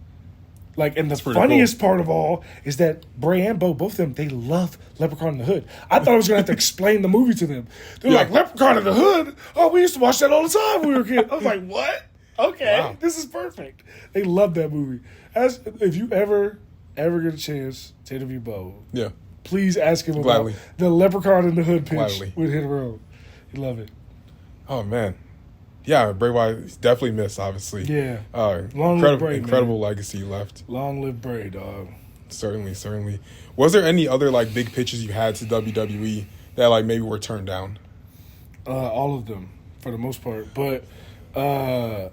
[SPEAKER 2] Like, and the funniest part of all is that Bray and Bo, both of them, they love Leprechaun in the Hood. I thought I was going to have to explain the movie to them. They're like, Leprechaun in the Hood? Oh, we used to watch that all the time when we were kids. I was like, what? Okay, This is perfect. They love that movie. If you ever get a chance to interview Bo, please ask him about the Leprechaun in the Hood pitch with Hit Road. You love it.
[SPEAKER 1] Oh, man. Yeah, Bray Wyatt definitely missed, obviously.
[SPEAKER 2] Yeah. Long live Bray,
[SPEAKER 1] incredible legacy left.
[SPEAKER 2] Long live Bray, dog.
[SPEAKER 1] Certainly. Was there any other, like, big pitches you had to WWE that, like, maybe were turned down?
[SPEAKER 2] All of them, for the most part. But there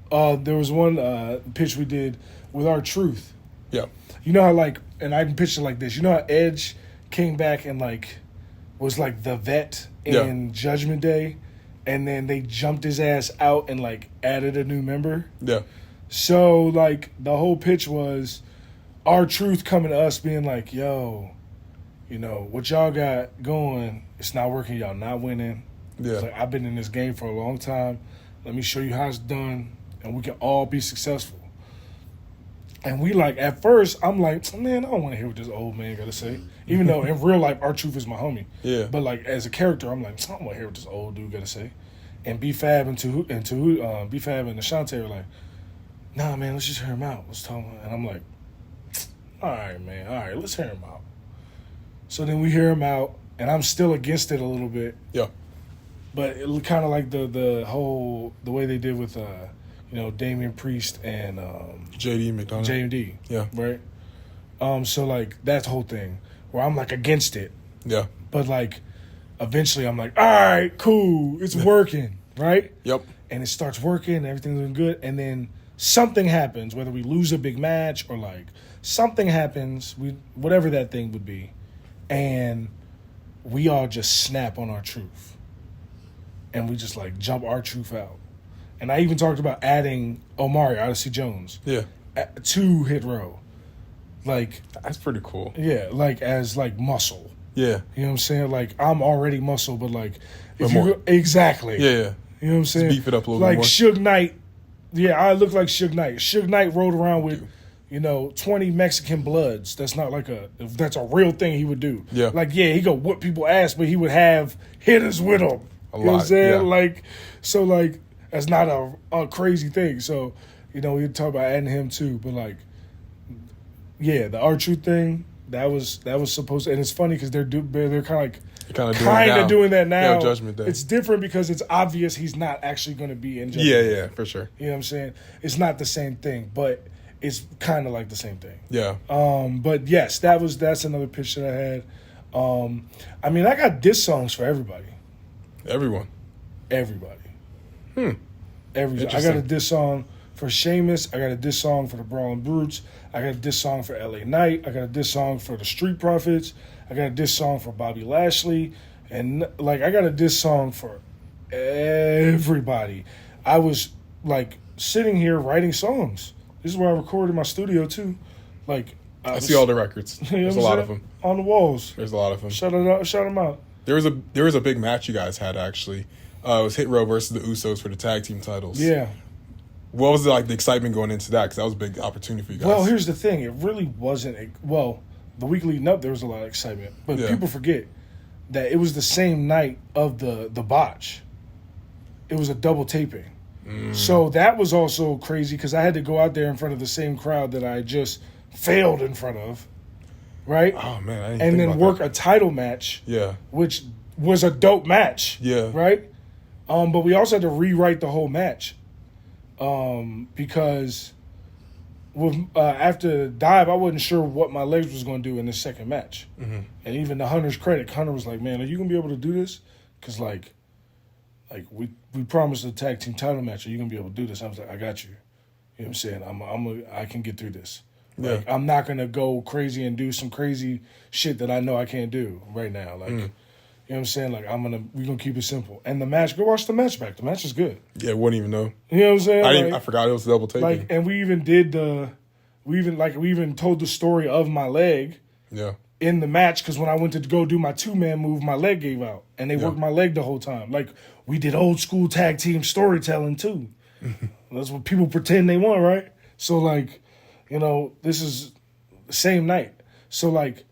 [SPEAKER 2] was one pitch we did with R-Truth.
[SPEAKER 1] Yeah.
[SPEAKER 2] You know how, like, and I pitched it like this. You know how Edge came back and, like, was, like, the vet in Judgment Day? And then they jumped his ass out and, like, added a new member. Yeah. So, like, the whole pitch was R-Truth coming to us being like, yo, what y'all got going, it's not working. Y'all not winning. Yeah. It's like, I've been in this game for a long time. Let me show you how it's done, and we can all be successful. And we, like, at first, I'm like, man, I don't want to hear what this old man got to say. Even though in real life, R-Truth is my homie. Yeah. But, like, as a character, I'm like, I don't want to hear what this old dude got to say. And B-Fab and B-Fab and Ashante were like, nah, man, let's just hear him out. Let's talk. And I'm like, all right, man. All right, let's hear him out. So then we hear him out, and I'm still against it a little bit. Yeah. but it kind of like the way they did with Damian Priest and
[SPEAKER 1] JD McDonough.
[SPEAKER 2] JMD.
[SPEAKER 1] Yeah.
[SPEAKER 2] Right. So like that whole thing where I'm like against it.
[SPEAKER 1] Yeah.
[SPEAKER 2] But like eventually I'm like, all right, cool, it's working, right?
[SPEAKER 1] Yep.
[SPEAKER 2] And it starts working, everything's doing good, and then something happens, whether we lose a big match or like something happens, whatever that thing would be, and we all just snap on our truth. And we just like jump our truth out. And I even talked about adding Omari, Odyssey Jones, to Hit Row. Like,
[SPEAKER 1] that's pretty cool.
[SPEAKER 2] Yeah, like as like muscle.
[SPEAKER 1] Yeah.
[SPEAKER 2] You know what I'm saying? Like I'm already muscle, but like if
[SPEAKER 1] more.
[SPEAKER 2] Exactly.
[SPEAKER 1] Yeah.
[SPEAKER 2] You know what I'm saying?
[SPEAKER 1] Just beef it up a little
[SPEAKER 2] like
[SPEAKER 1] bit more.
[SPEAKER 2] Suge Knight. Yeah, I look like Suge Knight. Suge Knight rode around with, 20 Mexican Bloods. That's not like that's a real thing he would do.
[SPEAKER 1] Yeah.
[SPEAKER 2] Like, yeah, he go whoop people ass, but he would have hitters with him.
[SPEAKER 1] A
[SPEAKER 2] you know
[SPEAKER 1] lot,
[SPEAKER 2] what I'm saying?
[SPEAKER 1] yeah.
[SPEAKER 2] Like, so like, that's not a crazy thing. So, we talk about adding him too, but like, yeah, the R-Truth thing, that was supposed to, and it's funny because they're kind of doing that now.
[SPEAKER 1] Yeah, Judgment Day.
[SPEAKER 2] It's different because it's obvious he's not actually going to be in Judgment
[SPEAKER 1] Day.
[SPEAKER 2] Yeah,
[SPEAKER 1] for sure.
[SPEAKER 2] You know what I'm saying? It's not the same thing, but it's kind of like the same thing.
[SPEAKER 1] Yeah.
[SPEAKER 2] But yes, that's another pitch that I had. I mean, I got diss songs for everybody.
[SPEAKER 1] Everybody.
[SPEAKER 2] I got a diss song for Sheamus. I got a diss song for the Brawling Brutes. I got a diss song for LA Knight. I got a diss song for the Street Profits. I got a diss song for Bobby Lashley. And like, I got a diss song for everybody. I was like sitting here writing songs. This is where I recorded my studio too. Like,
[SPEAKER 1] I see all the records. There's a lot of them
[SPEAKER 2] on the walls.
[SPEAKER 1] There's a lot of them.
[SPEAKER 2] Shout them out.
[SPEAKER 1] There was a big match you guys had actually. It was Hit Row versus the Usos for the tag team titles.
[SPEAKER 2] Yeah.
[SPEAKER 1] What was the excitement going into that? Because that was a big opportunity for you guys.
[SPEAKER 2] Well, here's the thing. It really wasn't. The week leading up, there was a lot of excitement. But people forget that it was the same night of the Botch. It was a double taping. So that was also crazy because I had to go out there in front of the same crowd that I just failed in front of. Right?
[SPEAKER 1] Oh, man. I didn't
[SPEAKER 2] and
[SPEAKER 1] think
[SPEAKER 2] then
[SPEAKER 1] about
[SPEAKER 2] work
[SPEAKER 1] that.
[SPEAKER 2] a title match.
[SPEAKER 1] Yeah.
[SPEAKER 2] Which was a dope match.
[SPEAKER 1] Yeah.
[SPEAKER 2] Right? But we also had to rewrite the whole match. Because after the dive, I wasn't sure what my legs was going to do in this second match. Mm-hmm. And even to Hunter's credit, Hunter was like, man, are you going to be able to do this? Because, like we promised a tag team title match. Are you going to be able to do this? I was like, I got you. You know what I'm saying? I can get through this.
[SPEAKER 1] Yeah.
[SPEAKER 2] Like, I'm not going to go crazy and do some crazy shit that I know I can't do right now. Like, you know what I'm saying? Like, we're going to keep it simple. And the match, go watch the match back. The match is good.
[SPEAKER 1] Yeah, wouldn't even know.
[SPEAKER 2] You know what I'm saying?
[SPEAKER 1] I forgot it was double taping.
[SPEAKER 2] Like, and we even told the story of my leg.
[SPEAKER 1] Yeah.
[SPEAKER 2] In the match, because when I went to go do my 2-man move, my leg gave out. And they worked my leg the whole time. Like, we did old school tag team storytelling, too. That's what people pretend they want, right? So, like, this is the same night. So, like,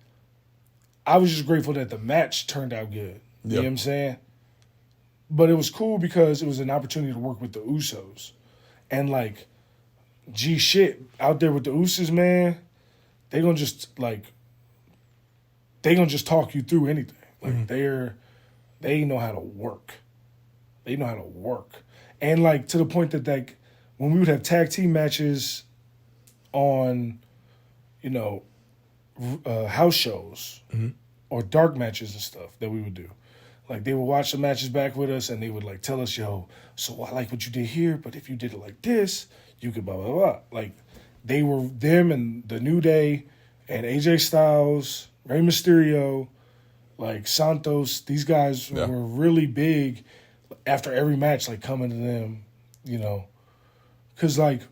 [SPEAKER 2] I was just grateful that the match turned out good. You know what I'm saying? But it was cool because it was an opportunity to work with the Usos. And, like, out there with the Usos, man, they gonna just talk you through anything. Like, they know how to work. They know how to work. And, like, to the point that, like, when we would have tag team matches on, house shows or dark matches and stuff that we would do. Like, they would watch the matches back with us and they would, like, tell us, yo, so I like what you did here, but if you did it like this, you could blah, blah, blah. Like, them and the New Day and AJ Styles, Rey Mysterio, like, Santos, these guys were really big after every match, like, coming to them, Because, like,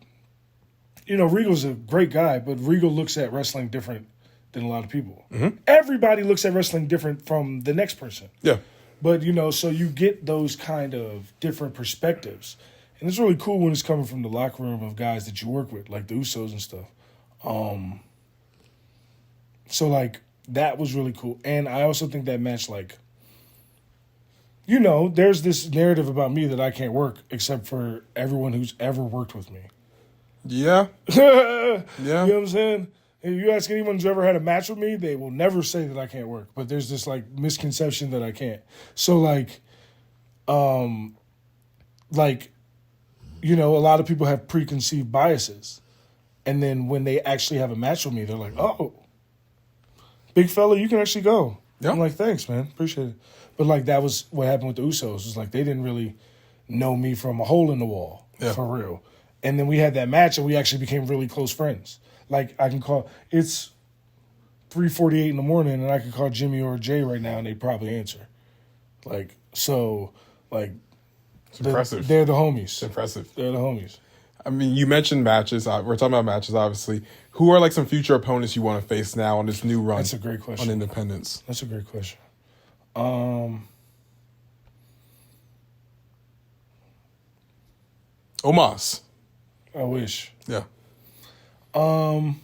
[SPEAKER 2] Regal's a great guy, but Regal looks at wrestling different than a lot of people. Mm-hmm. Everybody looks at wrestling different from the next person. Yeah. But, so you get those kind of different perspectives. And it's really cool when it's coming from the locker room of guys that you work with, like the Usos and stuff. So, like, that was really cool. And I also think that match, like, there's this narrative about me that I can't work except for everyone who's ever worked with me.
[SPEAKER 1] Yeah.
[SPEAKER 2] Yeah. You know what I'm saying? If you ask anyone who's ever had a match with me, they will never say that I can't work. But there's this, like, misconception that I can't. So, like, like, you know, a lot of people have preconceived biases. And then when they actually have a match with me, they're like, oh, big fella, you can actually go. Yeah. I'm like, thanks, man. Appreciate it. But, like, that was what happened with the Usos. It was like they didn't really know me from a hole in the wall, for real. And then we had that match, and we actually became really close friends. Like, I can call – it's 3:48 in the morning, and I can call Jimmy or Jay right now, and they'd probably answer. Like, so, like –
[SPEAKER 1] it's impressive.
[SPEAKER 2] They're the homies.
[SPEAKER 1] It's impressive.
[SPEAKER 2] They're the homies.
[SPEAKER 1] I mean, you mentioned matches. We're talking about matches, obviously. Who are, like, some future opponents you want to face now on this new run?
[SPEAKER 2] That's a great question.
[SPEAKER 1] On Independence.
[SPEAKER 2] That's a great question.
[SPEAKER 1] Omos.
[SPEAKER 2] I wish.
[SPEAKER 1] Yeah.
[SPEAKER 2] I'm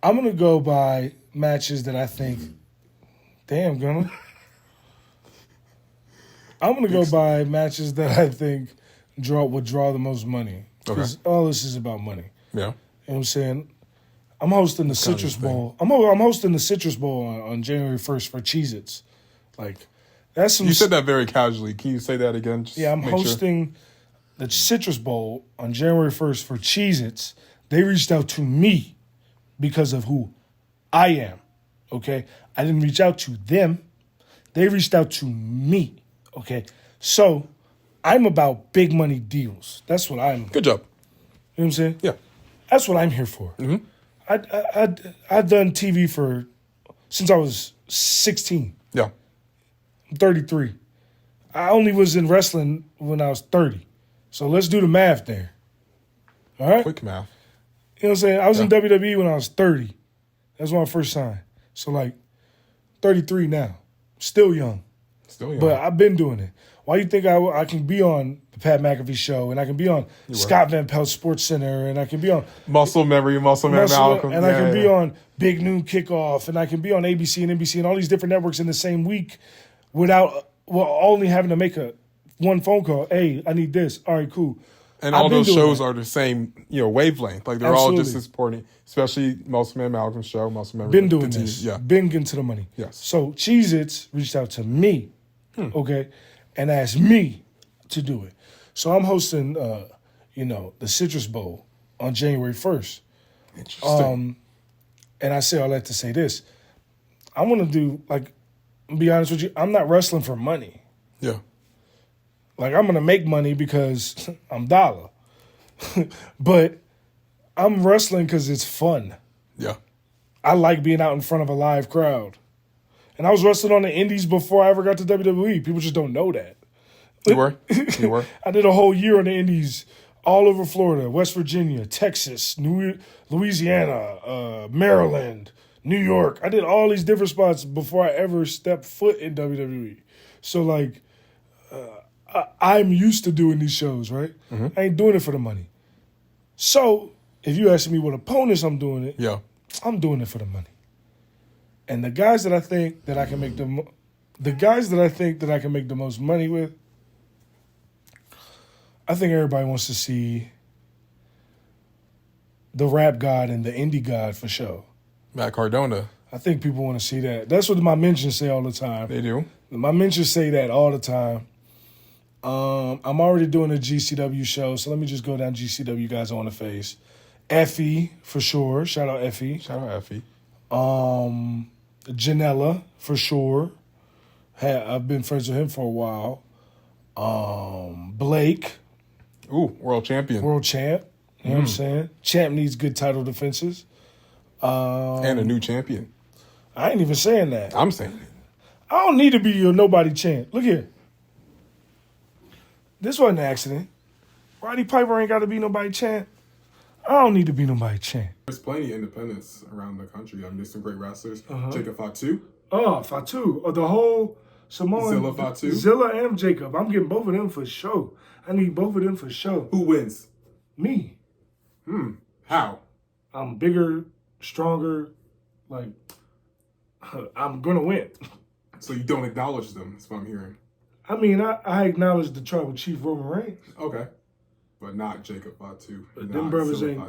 [SPEAKER 2] going to go by matches that I think... Damn, Gunner. I'm going to go by matches that I think would draw the most money. Because all this is about money.
[SPEAKER 1] Yeah.
[SPEAKER 2] You know what I'm saying? I'm hosting the Citrus Bowl. I'm hosting the Citrus Bowl on January 1st for Cheez-Its. Like, that's some...
[SPEAKER 1] You said that very casually. Can you say that again? Just
[SPEAKER 2] I'm hosting the Citrus Bowl on January 1st for Cheez-Its. They reached out to me because of who I am, okay? I didn't reach out to them. They reached out to me, okay? So, I'm about big money deals. That's what I'm...
[SPEAKER 1] Good job.
[SPEAKER 2] You know what I'm saying?
[SPEAKER 1] Yeah.
[SPEAKER 2] That's what I'm here for.
[SPEAKER 1] Mm-hmm.
[SPEAKER 2] I've done TV since I was 16.
[SPEAKER 1] Yeah.
[SPEAKER 2] I'm 33. I only was in wrestling when I was 30. So let's do the math there. All right?
[SPEAKER 1] Quick math.
[SPEAKER 2] You know what I'm saying? I was in WWE when I was 30. That's when I first signed. So, like, 33 now. Still young.
[SPEAKER 1] Still young.
[SPEAKER 2] But I've been doing it. Why do you think I can be on the Pat McAfee show, and I can be on Scott Van Pelt Sports Center, and I can be on
[SPEAKER 1] Muscle Man Malcolm,
[SPEAKER 2] and I can be on Big Noon Kickoff, and I can be on ABC and NBC and all these different networks in the same week without only having to make one phone call. Hey, I need this. All right, cool.
[SPEAKER 1] And all those shows are the same, wavelength. Like they're all just as important, especially Muscle Man Malcolm's show. Muscle Man
[SPEAKER 2] been doing this. Yeah, been getting to the money.
[SPEAKER 1] Yes.
[SPEAKER 2] So Cheez-Its reached out to me, okay, and asked me to do it. So I'm hosting, the Citrus Bowl on January 1st.
[SPEAKER 1] Interesting.
[SPEAKER 2] And I say all that to say this. I want to do, be honest with you, I'm not wrestling for money.
[SPEAKER 1] Yeah.
[SPEAKER 2] Like, I'm going to make money because I'm Dolla. But I'm wrestling because it's fun.
[SPEAKER 1] Yeah.
[SPEAKER 2] I like being out in front of a live crowd. And I was wrestling on the indies before I ever got to WWE. People just don't know that.
[SPEAKER 1] You were? You were?
[SPEAKER 2] I did a whole year on the indies all over Florida, West Virginia, Texas, Louisiana, Maryland, New York. I did all these different spots before I ever stepped foot in WWE. So, I'm used to doing these shows, right? Mm-hmm. I ain't doing it for the money. So, if you ask me what opponents I'm doing it, I'm doing it for the money. And the guys that I think that I can make the most money with, I think everybody wants to see the rap god and the indie god for sure.
[SPEAKER 1] Matt Cardona.
[SPEAKER 2] I think people want to see that. That's what my mentions say all the time.
[SPEAKER 1] They do.
[SPEAKER 2] My mentions say that all the time. I'm already doing a GCW show, so let me just go down GCW guys on the face. Effie, for sure. Shout out Effie. Janela, for sure. I've been friends with him for a while. Blake.
[SPEAKER 1] Ooh, world champion.
[SPEAKER 2] World champ. You know what I'm saying? Champ needs good title defenses.
[SPEAKER 1] And a new champion.
[SPEAKER 2] I ain't even saying that.
[SPEAKER 1] I'm saying it.
[SPEAKER 2] I don't need to be your nobody champ. Look here. This wasn't an accident. Roddy Piper ain't got to be nobody champ. I don't need to be nobody champ.
[SPEAKER 1] There's plenty of independents around the country. I mean, there's some great wrestlers. Jacob Fatu.
[SPEAKER 2] Oh, Fatu. Oh, the whole Samoan.
[SPEAKER 1] Zilla Fatu.
[SPEAKER 2] Zilla and Jacob. I'm getting both of them for sure. I need both of them for sure.
[SPEAKER 1] Who wins?
[SPEAKER 2] Me.
[SPEAKER 1] How?
[SPEAKER 2] I'm bigger, stronger. I'm going to win.
[SPEAKER 1] So you don't acknowledge them, is what I'm hearing.
[SPEAKER 2] I mean, I acknowledge the tribal chief Roman Reigns.
[SPEAKER 1] Okay. But not Jacob Fatu.
[SPEAKER 2] But them brothers ain't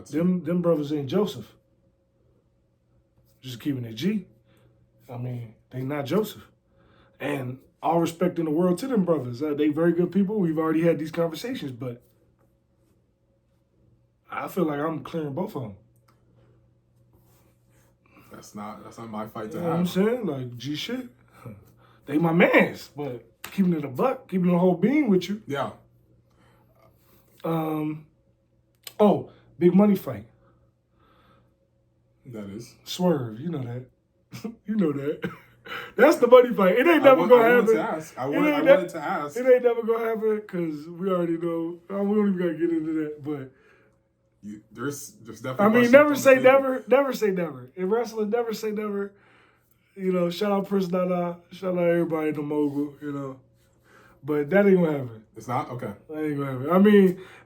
[SPEAKER 2] Joseph. Just keeping it G. I mean, they not Joseph. And all respect in the world to them brothers. They very good people. We've already had these conversations, but I feel like I'm clearing both of them.
[SPEAKER 1] That's not my fight to
[SPEAKER 2] You
[SPEAKER 1] have.
[SPEAKER 2] know what I'm saying? Like, G shit. They my mans, but keeping it a buck, keeping the whole being with you.
[SPEAKER 1] Yeah.
[SPEAKER 2] Oh, big money fight.
[SPEAKER 1] That is.
[SPEAKER 2] Swerve, you know that. You know that. That's the money fight. It ain't never gonna happen.
[SPEAKER 1] I wanted to ask.
[SPEAKER 2] It ain't never gonna happen because we already know. We don't even gotta get into that. But
[SPEAKER 1] there's definitely.
[SPEAKER 2] I mean, never say never. Never say never. In wrestling, never say never. You know, shout out Prince Dada. Shout out everybody in the mogul. You know, but that ain't gonna happen.
[SPEAKER 1] It's not okay.
[SPEAKER 2] That ain't gonna happen.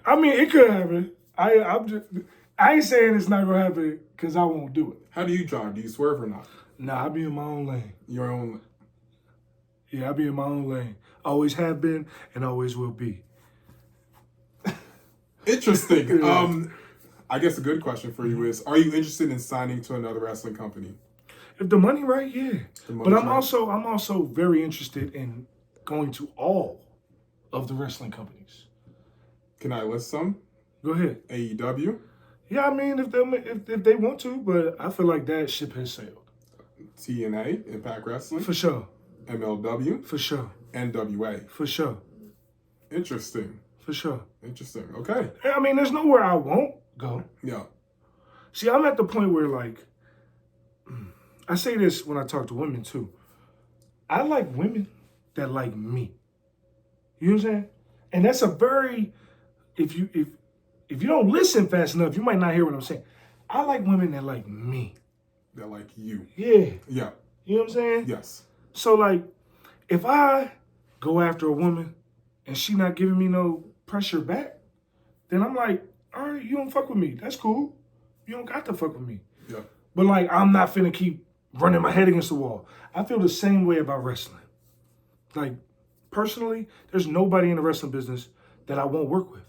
[SPEAKER 2] I mean, it could happen. I ain't saying it's not gonna happen because I won't do it.
[SPEAKER 1] How do you drive? Do you swerve or not?
[SPEAKER 2] Nah, I be in my own lane.
[SPEAKER 1] Your own.
[SPEAKER 2] Yeah, I be in my own lane. Always have been and always will be.
[SPEAKER 1] Interesting.
[SPEAKER 2] Yeah.
[SPEAKER 1] I guess a good question for you is: are you interested in signing to another wrestling company?
[SPEAKER 2] If the money right, yeah. But I'm
[SPEAKER 1] right.
[SPEAKER 2] also very interested in going to all of the wrestling companies.
[SPEAKER 1] Can I list some?
[SPEAKER 2] Go ahead.
[SPEAKER 1] AEW.
[SPEAKER 2] Yeah, I mean if they want to, but I feel like that ship has sailed.
[SPEAKER 1] TNA, Impact Wrestling.
[SPEAKER 2] For sure.
[SPEAKER 1] MLW.
[SPEAKER 2] For sure.
[SPEAKER 1] NWA.
[SPEAKER 2] For sure.
[SPEAKER 1] Interesting.
[SPEAKER 2] For sure.
[SPEAKER 1] Interesting. Okay.
[SPEAKER 2] I mean, there's nowhere I won't go.
[SPEAKER 1] Yeah.
[SPEAKER 2] See, I'm at the point where, like, I say this when I talk to women, too. I like women that like me. You know what I'm saying? And that's a very, if you don't listen fast enough, you might not hear what I'm saying. I like women that like me.
[SPEAKER 1] That like you.
[SPEAKER 2] Yeah.
[SPEAKER 1] Yeah.
[SPEAKER 2] You know what I'm saying?
[SPEAKER 1] Yes.
[SPEAKER 2] So, like, if I go after a woman and she not giving me no pressure back, then I'm like, all right, you don't fuck with me. That's cool. You don't got to fuck with me.
[SPEAKER 1] Yeah.
[SPEAKER 2] But, like, I'm not finna keep running my head against the wall. I feel the same way about wrestling. Like, personally, there's nobody in the wrestling business that I won't work with.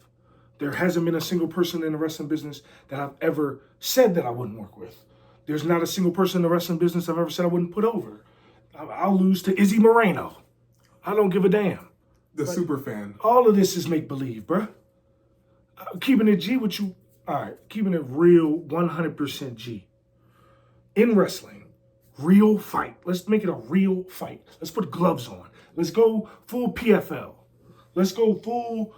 [SPEAKER 2] There hasn't been a single person in the wrestling business that I've ever said that I wouldn't work with. There's not a single person in the wrestling business I've ever said I wouldn't put over. I'll lose to Izzy Moreno. I don't give a damn.
[SPEAKER 1] The super fan.
[SPEAKER 2] All of this is make-believe, bruh. Keeping it G with you. All right, keeping it real 100% G. In wrestling, real fight. Let's make it a real fight. Let's put gloves on. Let's go full PFL. Let's go full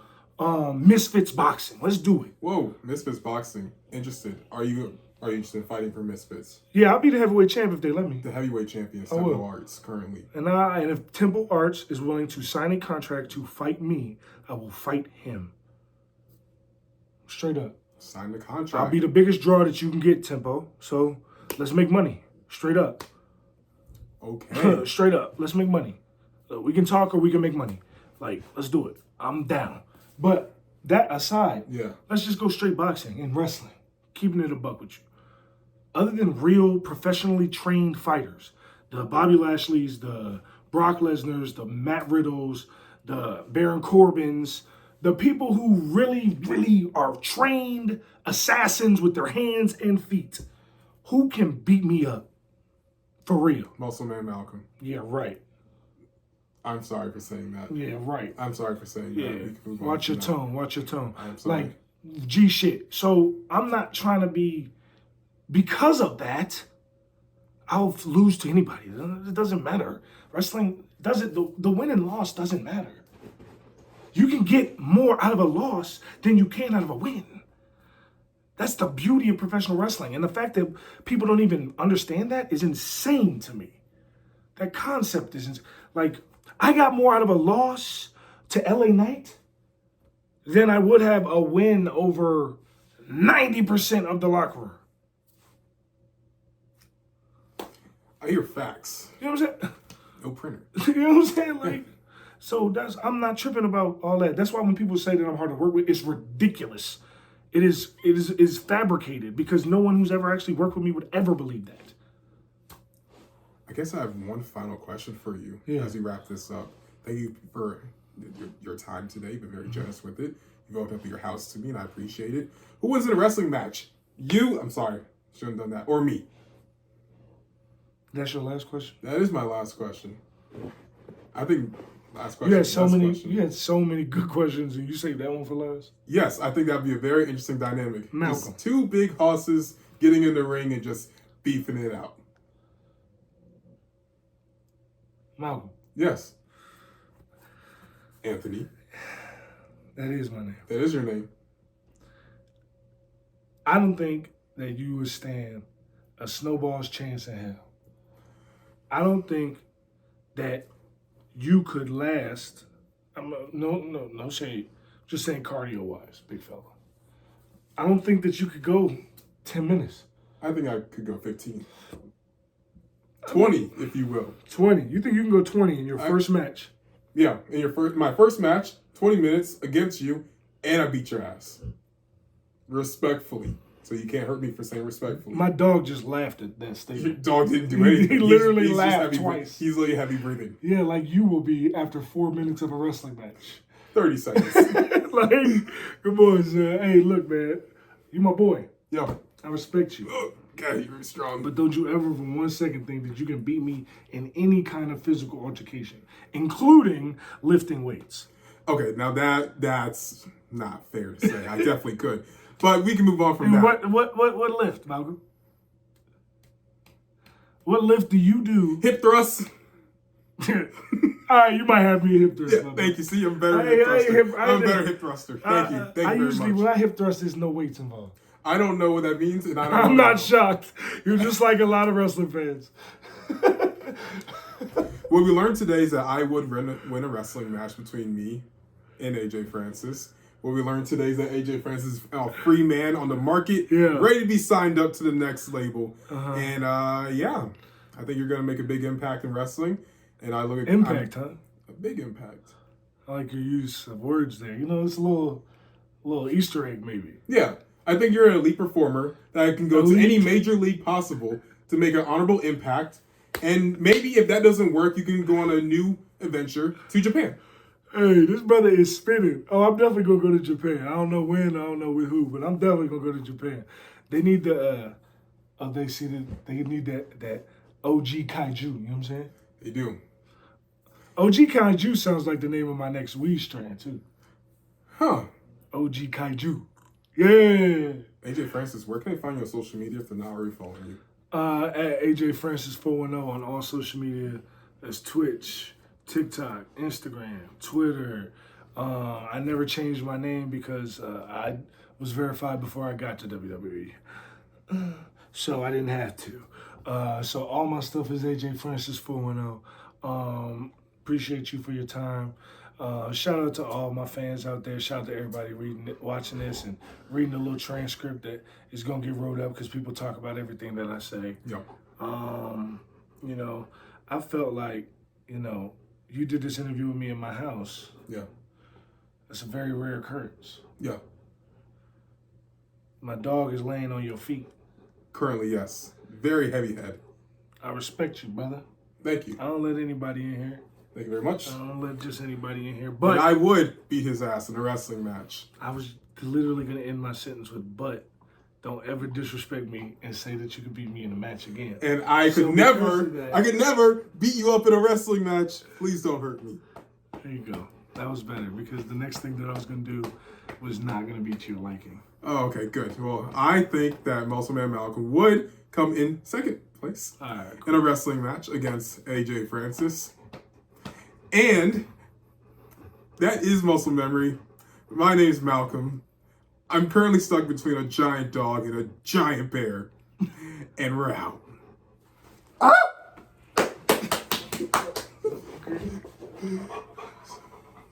[SPEAKER 2] Misfits boxing. Let's do it.
[SPEAKER 1] Whoa, Misfits boxing. Interested. Are you interested in fighting for Misfits?
[SPEAKER 2] Yeah, I'll be the heavyweight champ if they let me.
[SPEAKER 1] The heavyweight champion, Temple Arts, currently.
[SPEAKER 2] And if Temple Arts is willing to sign a contract to fight me, I will fight him. Straight up.
[SPEAKER 1] Sign the contract.
[SPEAKER 2] I'll be the biggest draw that you can get, Tempo. So let's make money. Straight up.
[SPEAKER 1] Okay.
[SPEAKER 2] Straight up. Let's make money. We can talk or we can make money. Like, let's do it. I'm down. But that aside,
[SPEAKER 1] yeah,
[SPEAKER 2] let's just go straight boxing and wrestling. Keeping it a buck with you. Other than real professionally trained fighters, the Bobby Lashleys, the Brock Lesnar's, the Matt Riddles, the Baron Corbins, the people who really, really are trained assassins with their hands and feet, who can beat me up for real?
[SPEAKER 1] Muscle Man Malcolm.
[SPEAKER 2] Yeah, right.
[SPEAKER 1] I'm sorry for saying that.
[SPEAKER 2] Yeah, right.
[SPEAKER 1] I'm sorry for saying that.
[SPEAKER 2] Watch your tone. Watch your tone.
[SPEAKER 1] I'm sorry.
[SPEAKER 2] Like, G shit. So I'm not trying to be, because of that, I'll lose to anybody. It doesn't matter. Wrestling doesn't, the win and loss doesn't matter. You can get more out of a loss than you can out of a win. That's the beauty of professional wrestling. And the fact that people don't even understand that is insane to me. That concept is like, I got more out of a loss to LA Knight than I would have a win over 90% of the locker room.
[SPEAKER 1] I hear facts.
[SPEAKER 2] You know what I'm saying?
[SPEAKER 1] No printer.
[SPEAKER 2] You know what I'm saying? Like, so I'm not tripping about all that. That's why when people say that I'm hard to work with, it's ridiculous. It is fabricated because no one who's ever actually worked with me would ever believe that.
[SPEAKER 1] I guess I have one final question for you as we wrap this up. Thank you for your time today. You've been very generous with it. You opened up your house to me, and I appreciate it. Who wins in a wrestling match? You? I'm sorry. Shouldn't have done that. Or me?
[SPEAKER 2] That's your last question?
[SPEAKER 1] That is my last question. I think last question.
[SPEAKER 2] You had so
[SPEAKER 1] last
[SPEAKER 2] many.
[SPEAKER 1] question.
[SPEAKER 2] You had so many good questions, and you saved that one for last.
[SPEAKER 1] Yes, I think that'd be a very interesting dynamic.
[SPEAKER 2] Malcolm.
[SPEAKER 1] Just two big hosses getting in the ring and just beefing it out.
[SPEAKER 2] Malcolm.
[SPEAKER 1] Yes. Anthony.
[SPEAKER 2] That is my name.
[SPEAKER 1] That is your name.
[SPEAKER 2] I don't think that you would stand a snowball's chance in hell. I don't think that you could last. No shade. Just saying cardio-wise, big fella. I don't think that you could go 10 minutes.
[SPEAKER 1] I think I could go 15. 20, if you will.
[SPEAKER 2] 20. You think you can go 20 in your first match?
[SPEAKER 1] Yeah, in my first match, 20 minutes against you, and I beat your ass. Respectfully. So you can't hurt me for saying respectfully.
[SPEAKER 2] My dog just laughed at that statement.
[SPEAKER 1] Your dog didn't do anything.
[SPEAKER 2] He literally
[SPEAKER 1] he's
[SPEAKER 2] laughed
[SPEAKER 1] just
[SPEAKER 2] twice.
[SPEAKER 1] He's literally heavy breathing.
[SPEAKER 2] Yeah, like you will be after 4 minutes of a wrestling match.
[SPEAKER 1] 30 seconds.
[SPEAKER 2] Like, come on, son. Hey, look, man. You my boy.
[SPEAKER 1] Yo.
[SPEAKER 2] I respect you.
[SPEAKER 1] Oh, God, you're strong.
[SPEAKER 2] But don't you ever for 1 second think that you can beat me in any kind of physical altercation, including lifting weights.
[SPEAKER 1] Okay, now that's not fair to say. I definitely could. But we can move on from that.
[SPEAKER 2] What lift, Malcolm? What lift do you do?
[SPEAKER 1] Hip thrust.
[SPEAKER 2] All right, you might have me a hip thrust.
[SPEAKER 1] Yeah, thank you. See, I'm better hip thruster. I'm a better hip thruster. Thank you. Thank you very much.
[SPEAKER 2] When I hip thrust, there's no weights involved.
[SPEAKER 1] I don't know what that means, and I don't
[SPEAKER 2] I'm
[SPEAKER 1] know
[SPEAKER 2] not shocked. You're just like a lot of wrestling fans.
[SPEAKER 1] What we learned today is that I would win a wrestling match between me and AJ Francis. What we learned today is that AJ Francis is a free man on the market, ready to be signed up to the next label. And yeah, I think you're going to make a big impact in wrestling. And I look at
[SPEAKER 2] impact, huh?
[SPEAKER 1] A big impact.
[SPEAKER 2] I like your use of words there. You know, it's a little Easter egg, maybe.
[SPEAKER 1] Yeah, I think you're an elite performer that can go to any major league possible to make an honorable impact. And maybe if that doesn't work, you can go on a new adventure to Japan.
[SPEAKER 2] Hey, this brother is spinning. Oh, I'm definitely going to go to Japan. I don't know when, I don't know with who, but I'm definitely going to go to Japan. They need they need that OG Kaiju, you know what I'm saying?
[SPEAKER 1] They do.
[SPEAKER 2] OG Kaiju sounds like the name of my next weed strand, too.
[SPEAKER 1] Huh.
[SPEAKER 2] OG Kaiju. Yeah.
[SPEAKER 1] AJ Francis, where can I find you on social media if they're not already following you?
[SPEAKER 2] At AJ Francis 410 on all social media. That's Twitch, TikTok, Instagram, Twitter. I never changed my name because I was verified before I got to WWE. So I didn't have to. So all my stuff is AJ Francis 410. Appreciate you for your time. Shout out to all my fans out there. Shout out to everybody watching this and reading the little transcript that is going to get wrote up because people talk about everything that I say.
[SPEAKER 1] Yeah.
[SPEAKER 2] You know, I felt like, you know, you did this interview with me in my house.
[SPEAKER 1] Yeah.
[SPEAKER 2] That's a very rare occurrence.
[SPEAKER 1] Yeah.
[SPEAKER 2] My dog is laying on your feet.
[SPEAKER 1] Currently, yes. Very heavy head.
[SPEAKER 2] I respect you, brother.
[SPEAKER 1] Thank you.
[SPEAKER 2] I don't let anybody in here.
[SPEAKER 1] Thank you very much.
[SPEAKER 2] I don't let just anybody in here. But
[SPEAKER 1] I would beat his ass in a wrestling match.
[SPEAKER 2] I was literally going to end my sentence with, but don't ever disrespect me and say that you could beat me in a match again.
[SPEAKER 1] And I could never beat you up in a wrestling match. Please don't hurt me.
[SPEAKER 2] There you go. That was better because the next thing that I was going to do was not going to be to your liking.
[SPEAKER 1] Oh, okay, good. Well, I think that Muscle Man Malcolm would come in second place in a wrestling match against AJ Francis. And that is Muscle Memory. My name is Malcolm. I'm currently stuck between a giant dog and a giant bear. And we're out.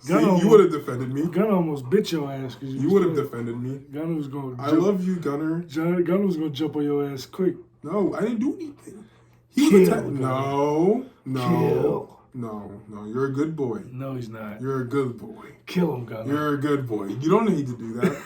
[SPEAKER 1] See, you would have defended me.
[SPEAKER 2] Gunner almost bit your ass.
[SPEAKER 1] You would have defended me.
[SPEAKER 2] Gunner was going to
[SPEAKER 1] I love you, Gunner.
[SPEAKER 2] Gunner was going to jump on your ass quick.
[SPEAKER 1] No, I didn't do anything. He was attacking. No. You're a good boy.
[SPEAKER 2] No, he's not.
[SPEAKER 1] You're a good boy.
[SPEAKER 2] Kill him, Gunner.
[SPEAKER 1] You're a good boy. You don't need to do that.